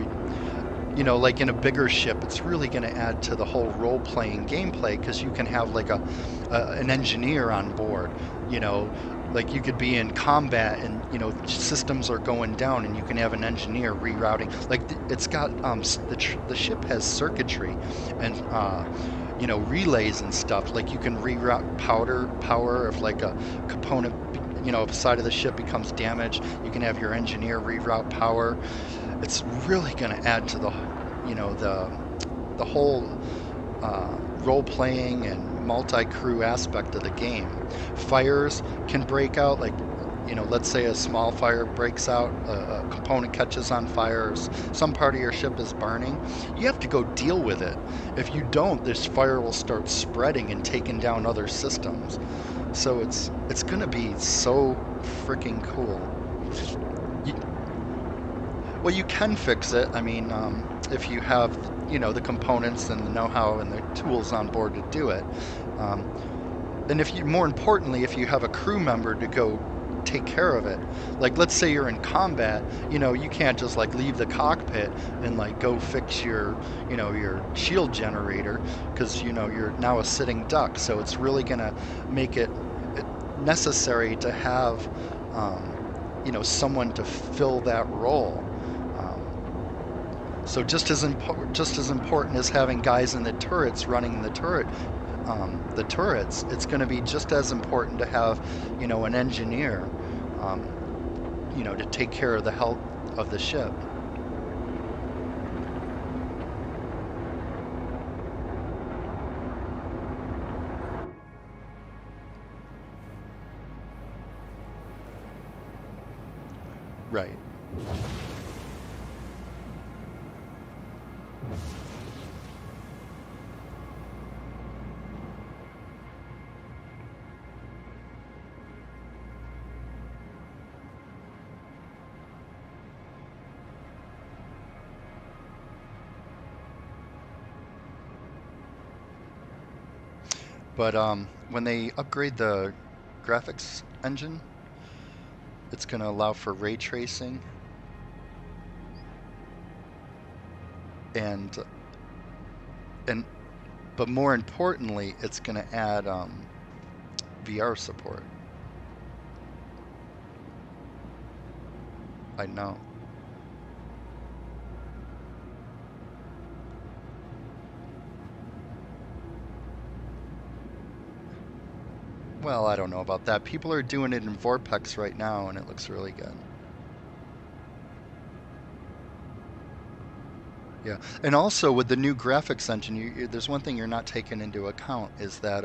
Speaker 1: you know, like in a bigger ship, it's really going to add to the whole role-playing gameplay because you can have like an engineer on board, you know, like you could be in combat and, you know, systems are going down and you can have an engineer rerouting. Like it's got the ship has circuitry and you know, relays and stuff. Like you can reroute power if like a component, you know, if a side of the ship becomes damaged, you can have your engineer reroute power. It's really going to add to the, you know, the whole role-playing and multi-crew aspect of the game. Fires can break out, like, you know, let's say a small fire breaks out, a component catches on fire, or some part of your ship is burning. You have to go deal with it. If you don't, this fire will start spreading and taking down other systems. So it's going to be so freaking cool. Well, you can fix it. I mean, if you have, you know, the components and the know-how and the tools on board to do it. And if you, more importantly, if you have a crew member to go take care of it. Like, let's say you're in combat, you know, you can't just like leave the cockpit and like go fix your, you know, your shield generator because, you know, you're now a sitting duck. So it's really gonna make it necessary to have, you know, someone to fill that role. So just as important as having guys in the turrets running the turrets, it's going to be just as important to have, you know, an engineer, you know, to take care of the health of the ship. Right. But when they upgrade the graphics engine, it's going to allow for ray tracing but more importantly, it's going to add VR support. I know. Well, I don't know about that. People are doing it in Vorpex right now, and it looks really good. Yeah, and also with the new graphics engine, there's one thing you're not taking into account is that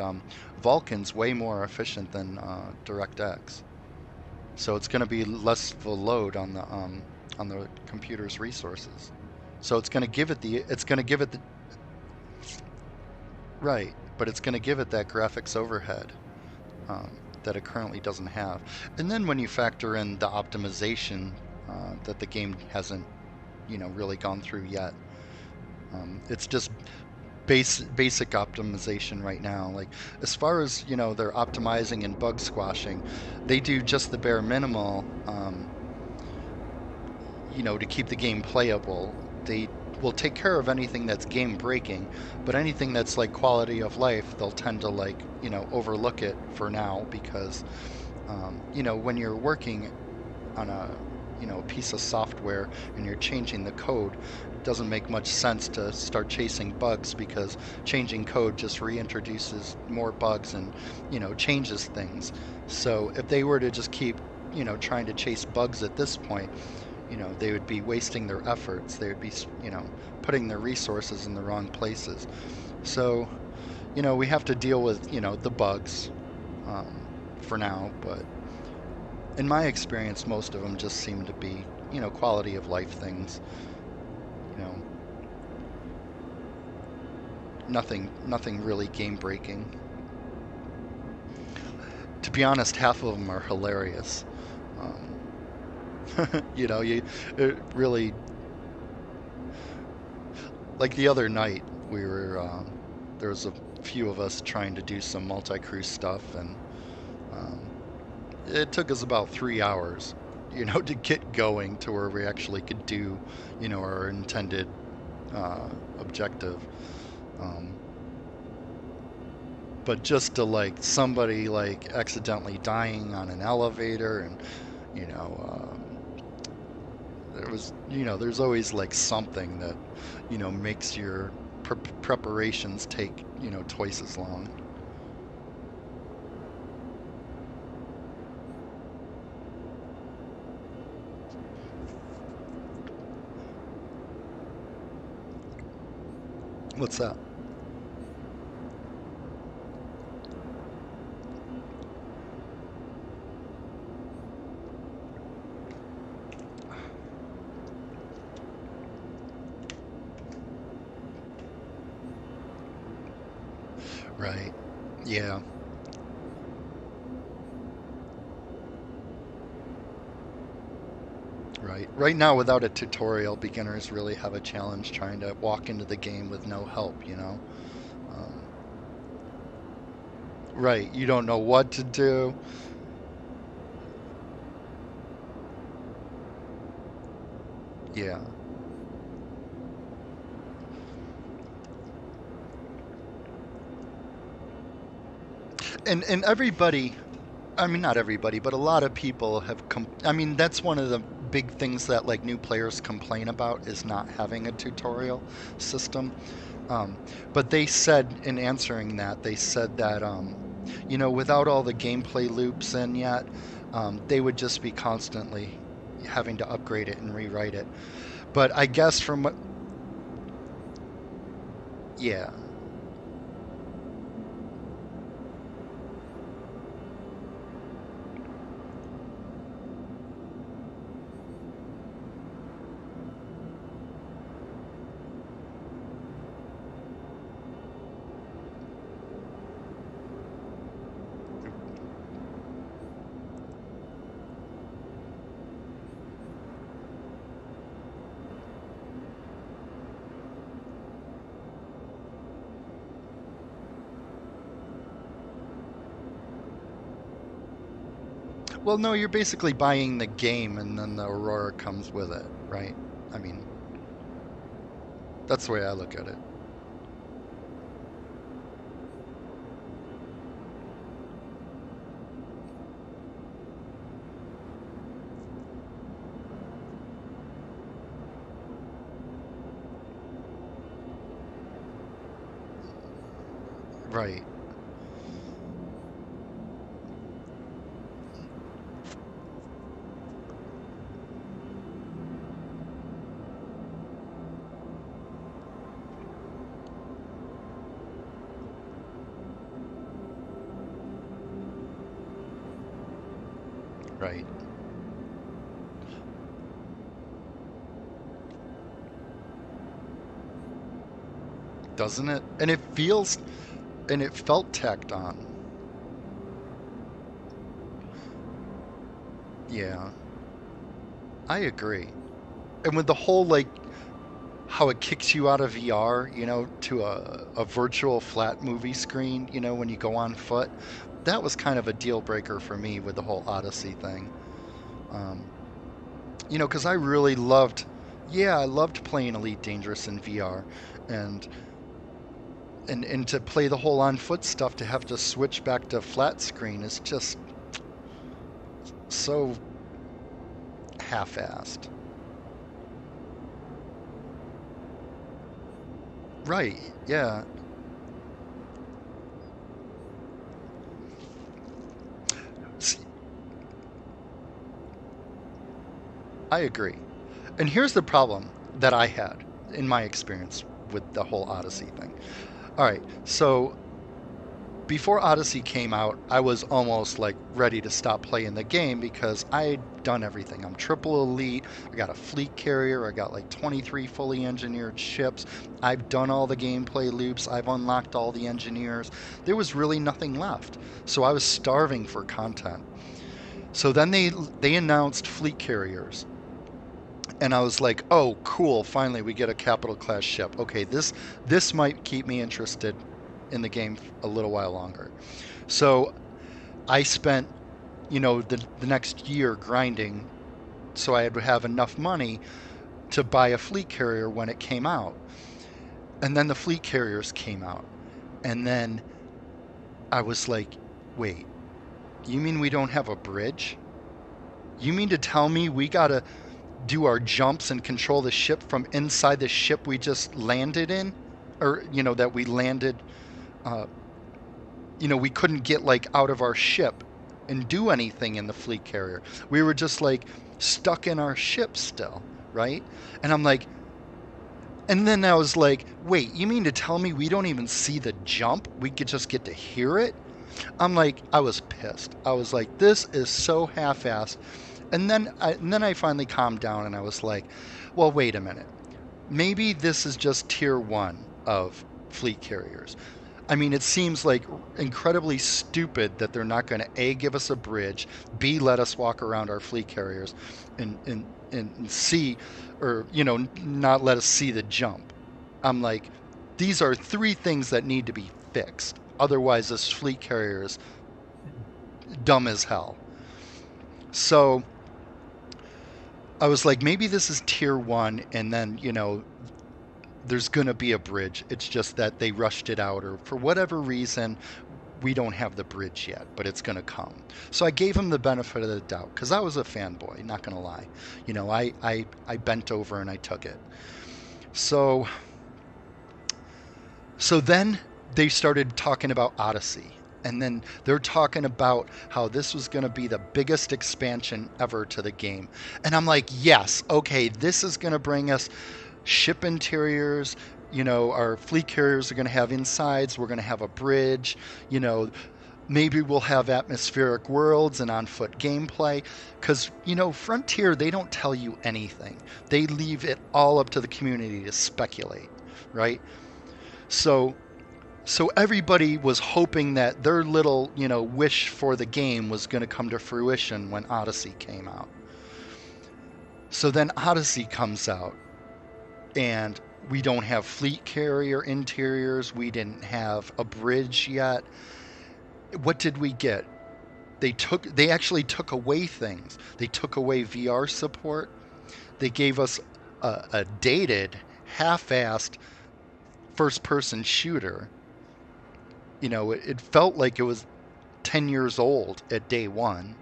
Speaker 1: Vulkan's way more efficient than DirectX. So it's going to be less of a load on the computer's resources. So it's going to give it the right, but it's going to give it that graphics overhead that it currently doesn't have. And then when you factor in the optimization that the game hasn't, you know, really gone through yet, it's just basic optimization right now. Like, as far as, you know, they're optimizing and bug squashing, they do just the bare minimal, you know, to keep the game playable. They will take care of anything that's game breaking, but anything that's like quality of life, they'll tend to, like, you know, overlook it for now because, you know, when you're working on a, you know, a piece of software and you're changing the code, it doesn't make much sense to start chasing bugs because changing code just reintroduces more bugs and, you know, changes things. So if they were to just keep, you know, trying to chase bugs at this point, you know, they would be wasting their efforts. They would be, you know, putting their resources in the wrong places. So, you know, we have to deal with, you know, the bugs for now, but in my experience, most of them just seem to be, you know, quality of life things. You know, nothing really game breaking. To be honest, half of them are hilarious. You know, it really, like the other night, we were there was a few of us trying to do some multi-crew stuff, and it took us about 3 hours, you know, to get going to where we actually could do, you know, our intended, objective. But just to like somebody like accidentally dying on an elevator, and you know, there was, you know, there's always like something that, you know, makes your preparations take, you know, twice as long. What's that? Right. Yeah. Right. Right now, without a tutorial, beginners really have a challenge trying to walk into the game with no help, you know? Um, right. You don't know what to do. Yeah. And everybody, I mean, not everybody, but a lot of people have I mean, that's one of the big things that like new players complain about, is not having a tutorial system. Um, but they said, in answering that, they said that, you know, without all the gameplay loops in yet, they would just be constantly having to upgrade it and rewrite it. But I guess from what, yeah, well, no, you're basically buying the game and then the Aurora comes with it, right? I mean, that's the way I look at it. Right. Right. Doesn't it? And it feels, and it felt tacked on. Yeah, I agree. And with the whole like how it kicks you out of VR, you know, to a virtual flat movie screen, you know, when you go on foot, that was kind of a deal breaker for me with the whole Odyssey thing. Um, you know, because I really loved, yeah, I loved playing Elite Dangerous in VR, and and to play the whole on foot stuff, to have to switch back to flat screen is just so half-assed. Right, yeah. See, I agree. And here's the problem that I had in my experience with the whole Odyssey thing. All right, so before Odyssey came out, I was almost like ready to stop playing the game because I'd done everything. I'm triple elite. I got a fleet carrier. I got like 23 fully engineered ships. I've done all the gameplay loops. I've unlocked all the engineers. There was really nothing left. So I was starving for content. So then they announced fleet carriers. And I was like, "Oh, cool! Finally, we get a capital class ship. Okay, this might keep me interested in the game a little while longer." So I spent, you know, the next year grinding, so I would have enough money to buy a fleet carrier when it came out. And then the fleet carriers came out. And then I was like, wait, you mean we don't have a bridge? You mean to tell me we gotta do our jumps and control the ship from inside the ship we just landed in? Or, that we landed, we couldn't get like out of our ship and do anything in the fleet carrier. We were just like stuck in our ship still, right? And I'm like, and then I was like, wait, you mean to tell me we don't even see the jump? We could just get to hear it? I'm like, I was pissed. I was like, this is so half-assed. And then I finally calmed down and I was like, well, wait a minute. Maybe this is just tier 1 of fleet carriers. I mean, it seems like incredibly stupid that they're not going to A, give us a bridge, B, let us walk around our fleet carriers, and C, or, not let us see the jump. I'm like, these are 3 things that need to be fixed. Otherwise, this fleet carrier is dumb as hell. So I was like, maybe this is tier 1, and then, there's going to be a bridge. It's just that they rushed it out, or for whatever reason, we don't have the bridge yet, but it's going to come. So I gave him the benefit of the doubt, because I was a fanboy, not going to lie. I bent over and I took it. So then they started talking about Odyssey. And then they're talking about how this was going to be the biggest expansion ever to the game. And I'm like, yes, okay, this is going to bring us ship interiors. Our fleet carriers are going to have insides. We're going to have a bridge. Maybe we'll have atmospheric worlds and on-foot gameplay. Because, Frontier, they don't tell you anything. They leave it all up to the community to speculate, right? So everybody was hoping that their little, wish for the game was going to come to fruition when Odyssey came out. So then Odyssey comes out, and we don't have fleet carrier interiors. We didn't have a bridge yet. What did we get? They actually took away things. They took away VR support. They gave us a dated, half-assed first-person shooter. It felt like it was 10 years old at day 1.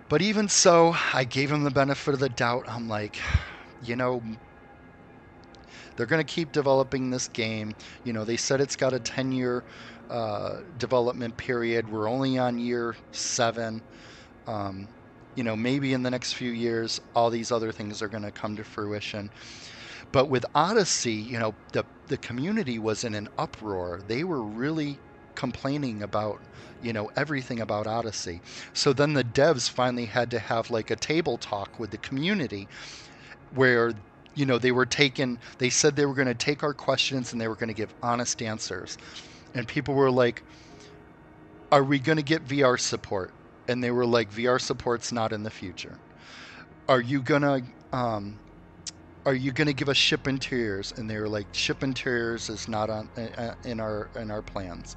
Speaker 1: But even so, I gave him the benefit of the doubt. I'm like, they're going to keep developing this game. They said it's got a 10-year development period. We're only on year 7. Maybe in the next few years, all these other things are going to come to fruition. But with Odyssey, the community was in an uproar. They were really complaining about, everything about Odyssey. So then the devs finally had to have like a table talk with the community where, they said they were going to take our questions and they were going to give honest answers. And people were like, are we going to get VR support? And they were like, VR support's not in the future. Are you going to give us ship interiors? And they were like, ship interiors is not on in our plans.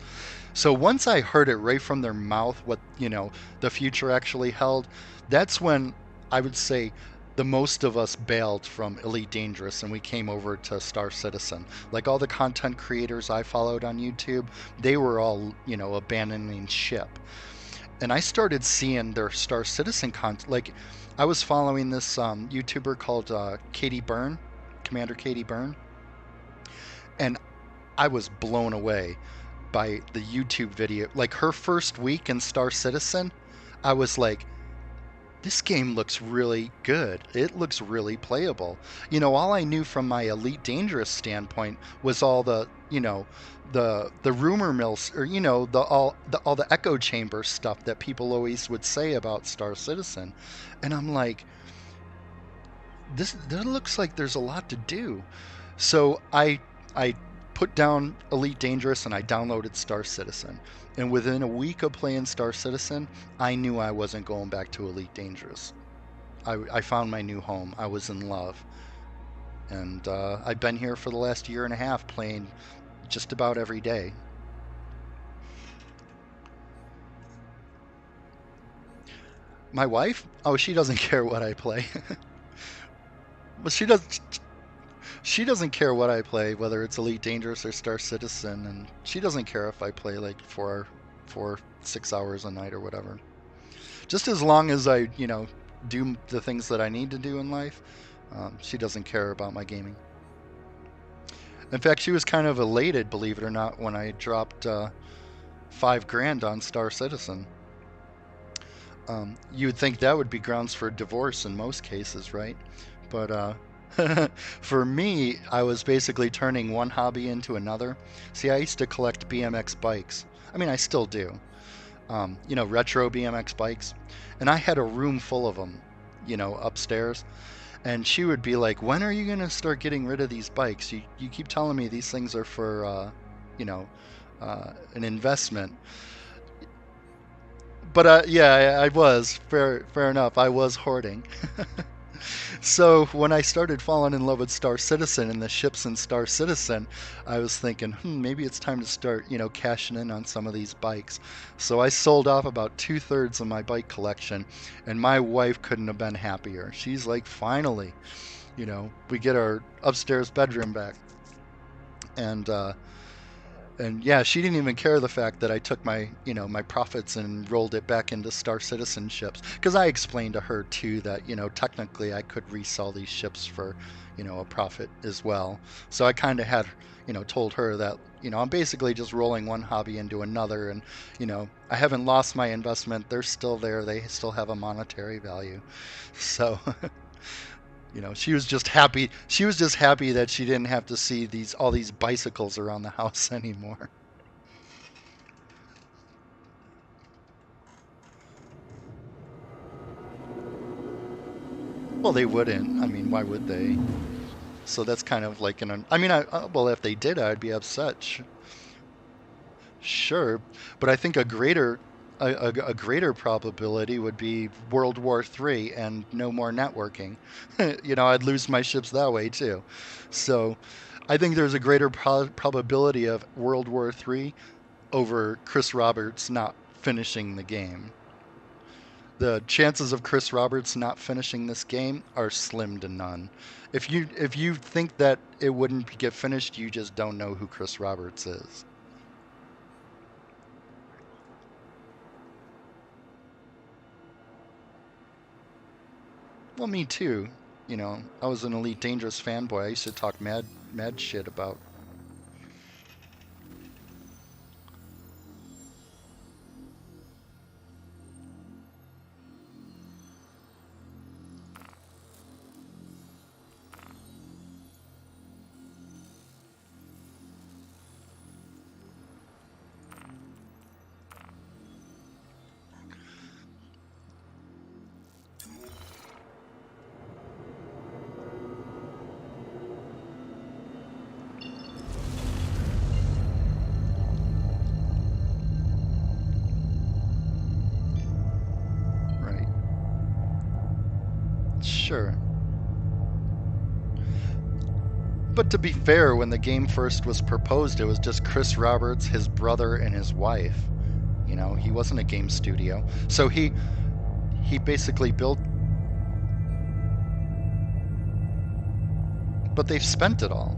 Speaker 1: So once I heard it right from their mouth what the future actually held, that's when I would say the most of us bailed from Elite Dangerous and we came over to Star Citizen. Like all the content creators I followed on YouTube, they were all abandoning ship. And I started seeing their Star Citizen content. Like I was following this YouTuber called Katie Byrne, Commander Katie Byrne, and I was blown away by the YouTube video. Like her first week in Star Citizen, I was like, this game looks really good. It looks really playable. All I knew from my Elite Dangerous standpoint was all the, the rumor mills, or all the echo chamber stuff that people always would say about Star Citizen. And I'm like, there looks like there's a lot to do. So I put down Elite Dangerous and I downloaded Star Citizen. And within a week of playing Star Citizen, I knew I wasn't going back to Elite Dangerous. I found my new home. I was in love. And I've been here for the last year and a half playing just about every day. My wife? Oh, she doesn't care what I play. But she doesn't care what I play, whether it's Elite Dangerous or Star Citizen, and she doesn't care if I play like 6 hours a night or whatever. Just as long as I, do the things that I need to do in life, she doesn't care about my gaming. In fact, she was kind of elated, believe it or not, when I dropped $5,000 on Star Citizen. You would think that would be grounds for divorce in most cases, right? But for me, I was basically turning one hobby into another. See, I used to collect BMX bikes. I mean, I still do. Retro BMX bikes. And I had a room full of them, upstairs. And she would be like, when are you going to start getting rid of these bikes? You keep telling me these things are for, an investment. But yeah, I was. Fair enough. I was hoarding. So when I started falling in love with Star Citizen and the ships in Star Citizen, I was thinking, maybe it's time to start, cashing in on some of these bikes. So I sold off about 2/3 of my bike collection, and my wife couldn't have been happier. She's like, finally, we get our upstairs bedroom back. And yeah, she didn't even care the fact that I took my profits and rolled it back into Star Citizen ships. Because I explained to her too that, technically I could resell these ships for, a profit as well. So I kind of had, told her that, I'm basically just rolling one hobby into another, and, I haven't lost my investment. They're still there. They still have a monetary value. So she was just happy. She was just happy that she didn't have to see all these bicycles around the house anymore. Well, they wouldn't. I mean, why would they? So that's kind of like well, if they did, I'd be upset. Sure, but I think a greater probability would be World War III and no more networking. I'd lose my ships that way too. So I think there's a greater probability of World War III over Chris Roberts not finishing the game. The chances of Chris Roberts not finishing this game are slim to none. If you think that it wouldn't get finished, you just don't know who Chris Roberts is. Well, me too. I was an Elite Dangerous fanboy. I used to talk mad shit about. Sure. But to be fair, when the game first was proposed, it was just Chris Roberts, his brother, and his wife. He wasn't a game studio. So he basically built. But they've spent it all.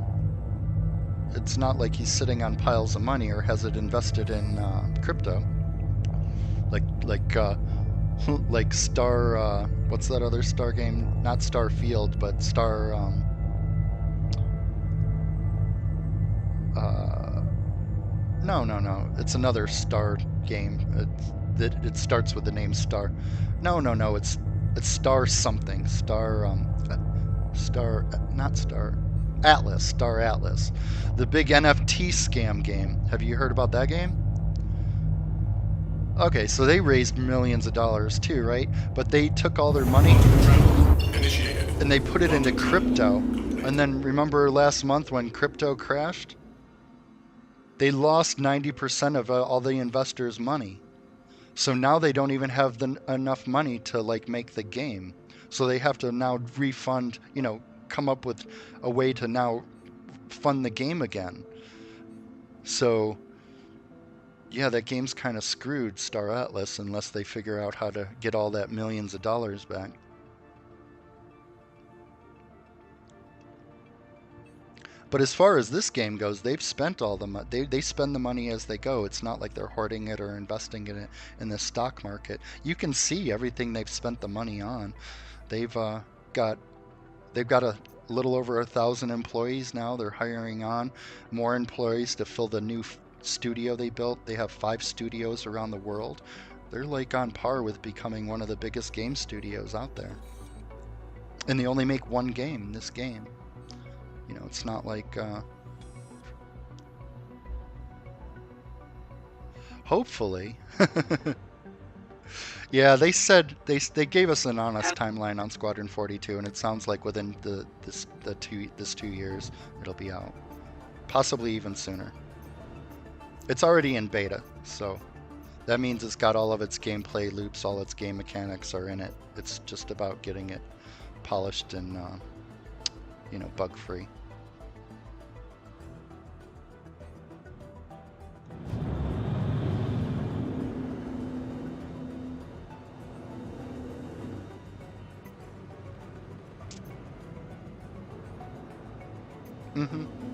Speaker 1: It's not like he's sitting on piles of money or has it invested in crypto. Like Star, what's that other Star game? Not Starfield, but Star, no. It's another Star game. It starts with the name Star. No. It's Star something. Not Star. Atlas. Star Atlas. The big NFT scam game. Have you heard about that game? Okay, so they raised millions of dollars too, right? But they took all their money and they put it into crypto. And then remember last month when crypto crashed? They lost 90% of all the investors' money. So now they don't even have enough money to make the game. So they have to now refund, come up with a way to now fund the game again. So yeah, that game's kind of screwed, Star Atlas, unless they figure out how to get all that millions of dollars back. But as far as this game goes, they've spent all the money. They spend the money as they go. It's not like they're hoarding it or investing in it in the stock market. You can see everything they've spent the money on. They've got a little over 1,000 employees now. They're hiring on more employees to fill the new studio they built. They have 5 studios around the world. They're like on par with becoming one of the biggest game studios out there. And they only make one game, this game. You know, it's not like hopefully. Yeah, they said they gave us an honest timeline on Squadron 42, and it sounds like within this 2 years it'll be out, possibly even sooner. It's already in beta, so that means it's got all of its gameplay loops, all its game mechanics are in it. It's just about getting it polished and you know, bug free.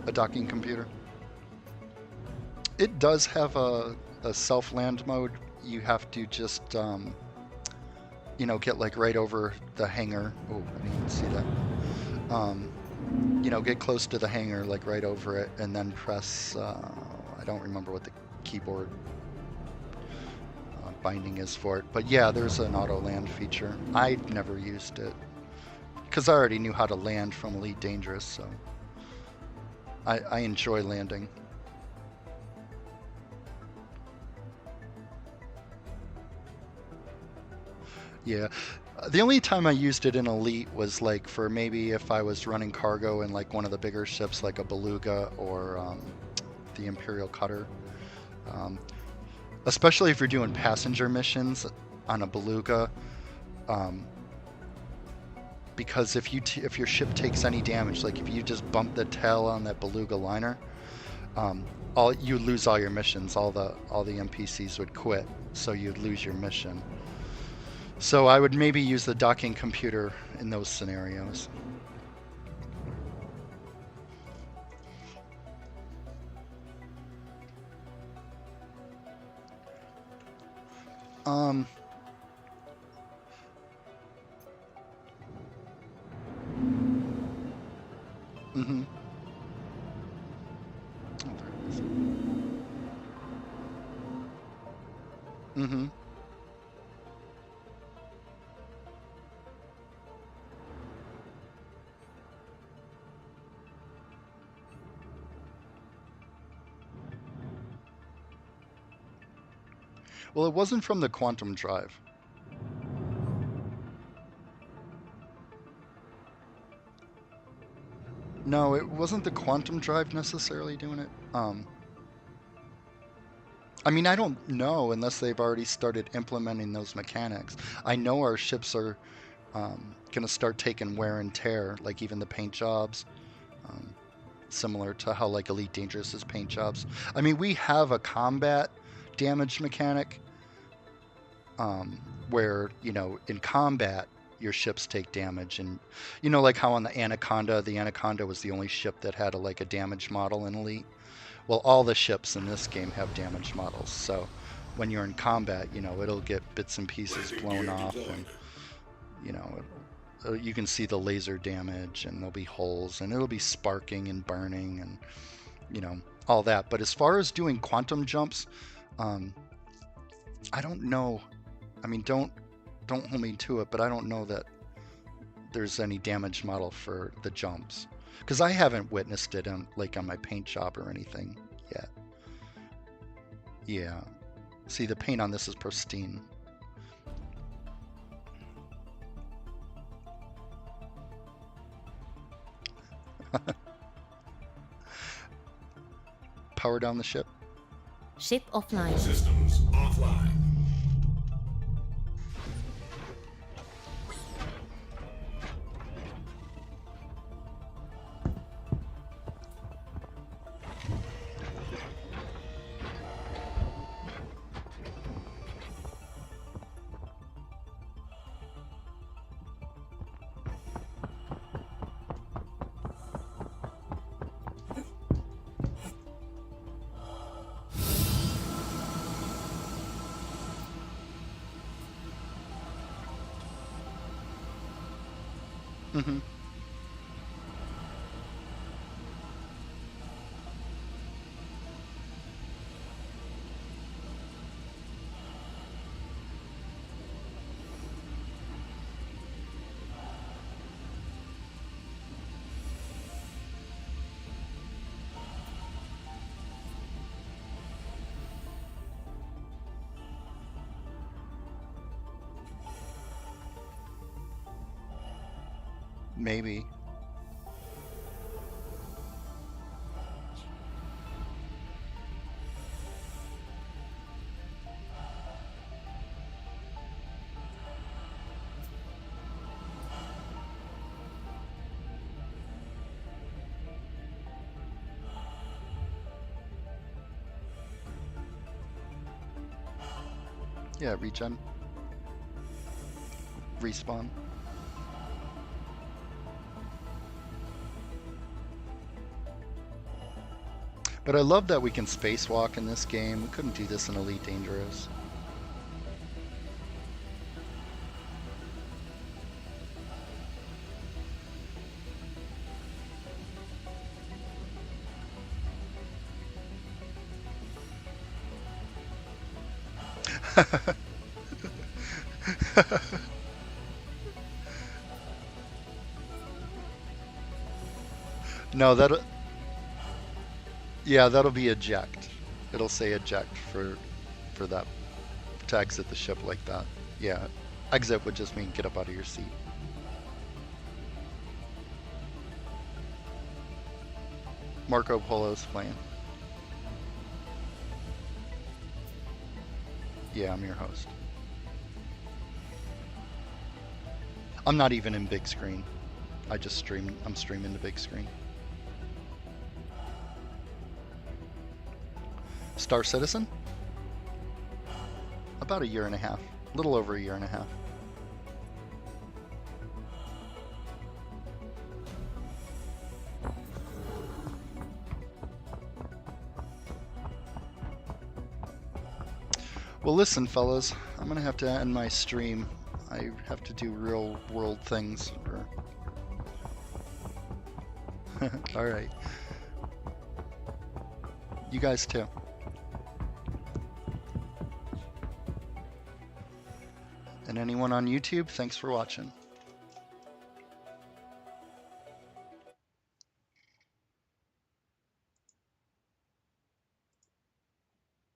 Speaker 1: A docking computer. It does have a self-land mode. You have to just, you know, get like right over the hangar. Oh, I didn't even see that. You know, get close to the hangar, like right over it, and then press, I don't remember what the keyboard binding is for it. But yeah, there's an auto land feature. I've never used it because I already knew how to land from Elite Dangerous, so I enjoy landing. Yeah, the only time I used it in Elite was like for maybe if I was running cargo in like one of the bigger ships like a Beluga or the Imperial Cutter. Especially if you're doing passenger missions on a Beluga. Because if your ship takes any damage, like if you just bump the tail on that Beluga liner, you lose all your missions. All the NPCs would quit, so you'd lose your mission. So I would maybe use the docking computer in those scenarios. Mm-hmm. Oh, there it is. Mm-hmm. Well, it wasn't from the Quantum Drive. No, it wasn't the Quantum Drive necessarily doing it. I mean, I don't know unless they've already started implementing those mechanics. I know our ships are going to start taking wear and tear, like even the paint jobs, similar to how like Elite Dangerous's paint jobs. I mean, we have a combat damage mechanic where, you know, in combat, your ships take damage, and you know, like how on the Anaconda was the only ship that had a damage model in Elite. Well, all the ships in this game have damage models, so when you're in combat, you know, it'll get bits and pieces blown off, and you know, you can see the laser damage, and there'll be holes, and it'll be sparking and burning, and you know, all that. But as far as doing quantum jumps, I don't know. I mean, don't hold me to it, but I don't know that there's any damage model for the jumps, because I haven't witnessed it on my paint job or anything yet. Yeah, see, the paint on this is pristine. Power down the ship.
Speaker 3: Ship offline.
Speaker 2: Systems offline.
Speaker 1: Maybe. Yeah, regen. Respawn. But I love that we can spacewalk in this game. We couldn't do this in Elite Dangerous. No, that'll... Yeah, that'll be eject. It'll say eject for that, to exit the ship like that. Yeah, exit would just mean get up out of your seat. Marco Polo's playing. Yeah, I'm your host. I'm not even in big screen. I'm streaming to big screen. Star Citizen? About a year and a half. A little over a year and a half. Well, listen, fellas, I'm gonna have to end my stream. I have to do real world things. All right. You guys too. And anyone on YouTube, thanks for watching.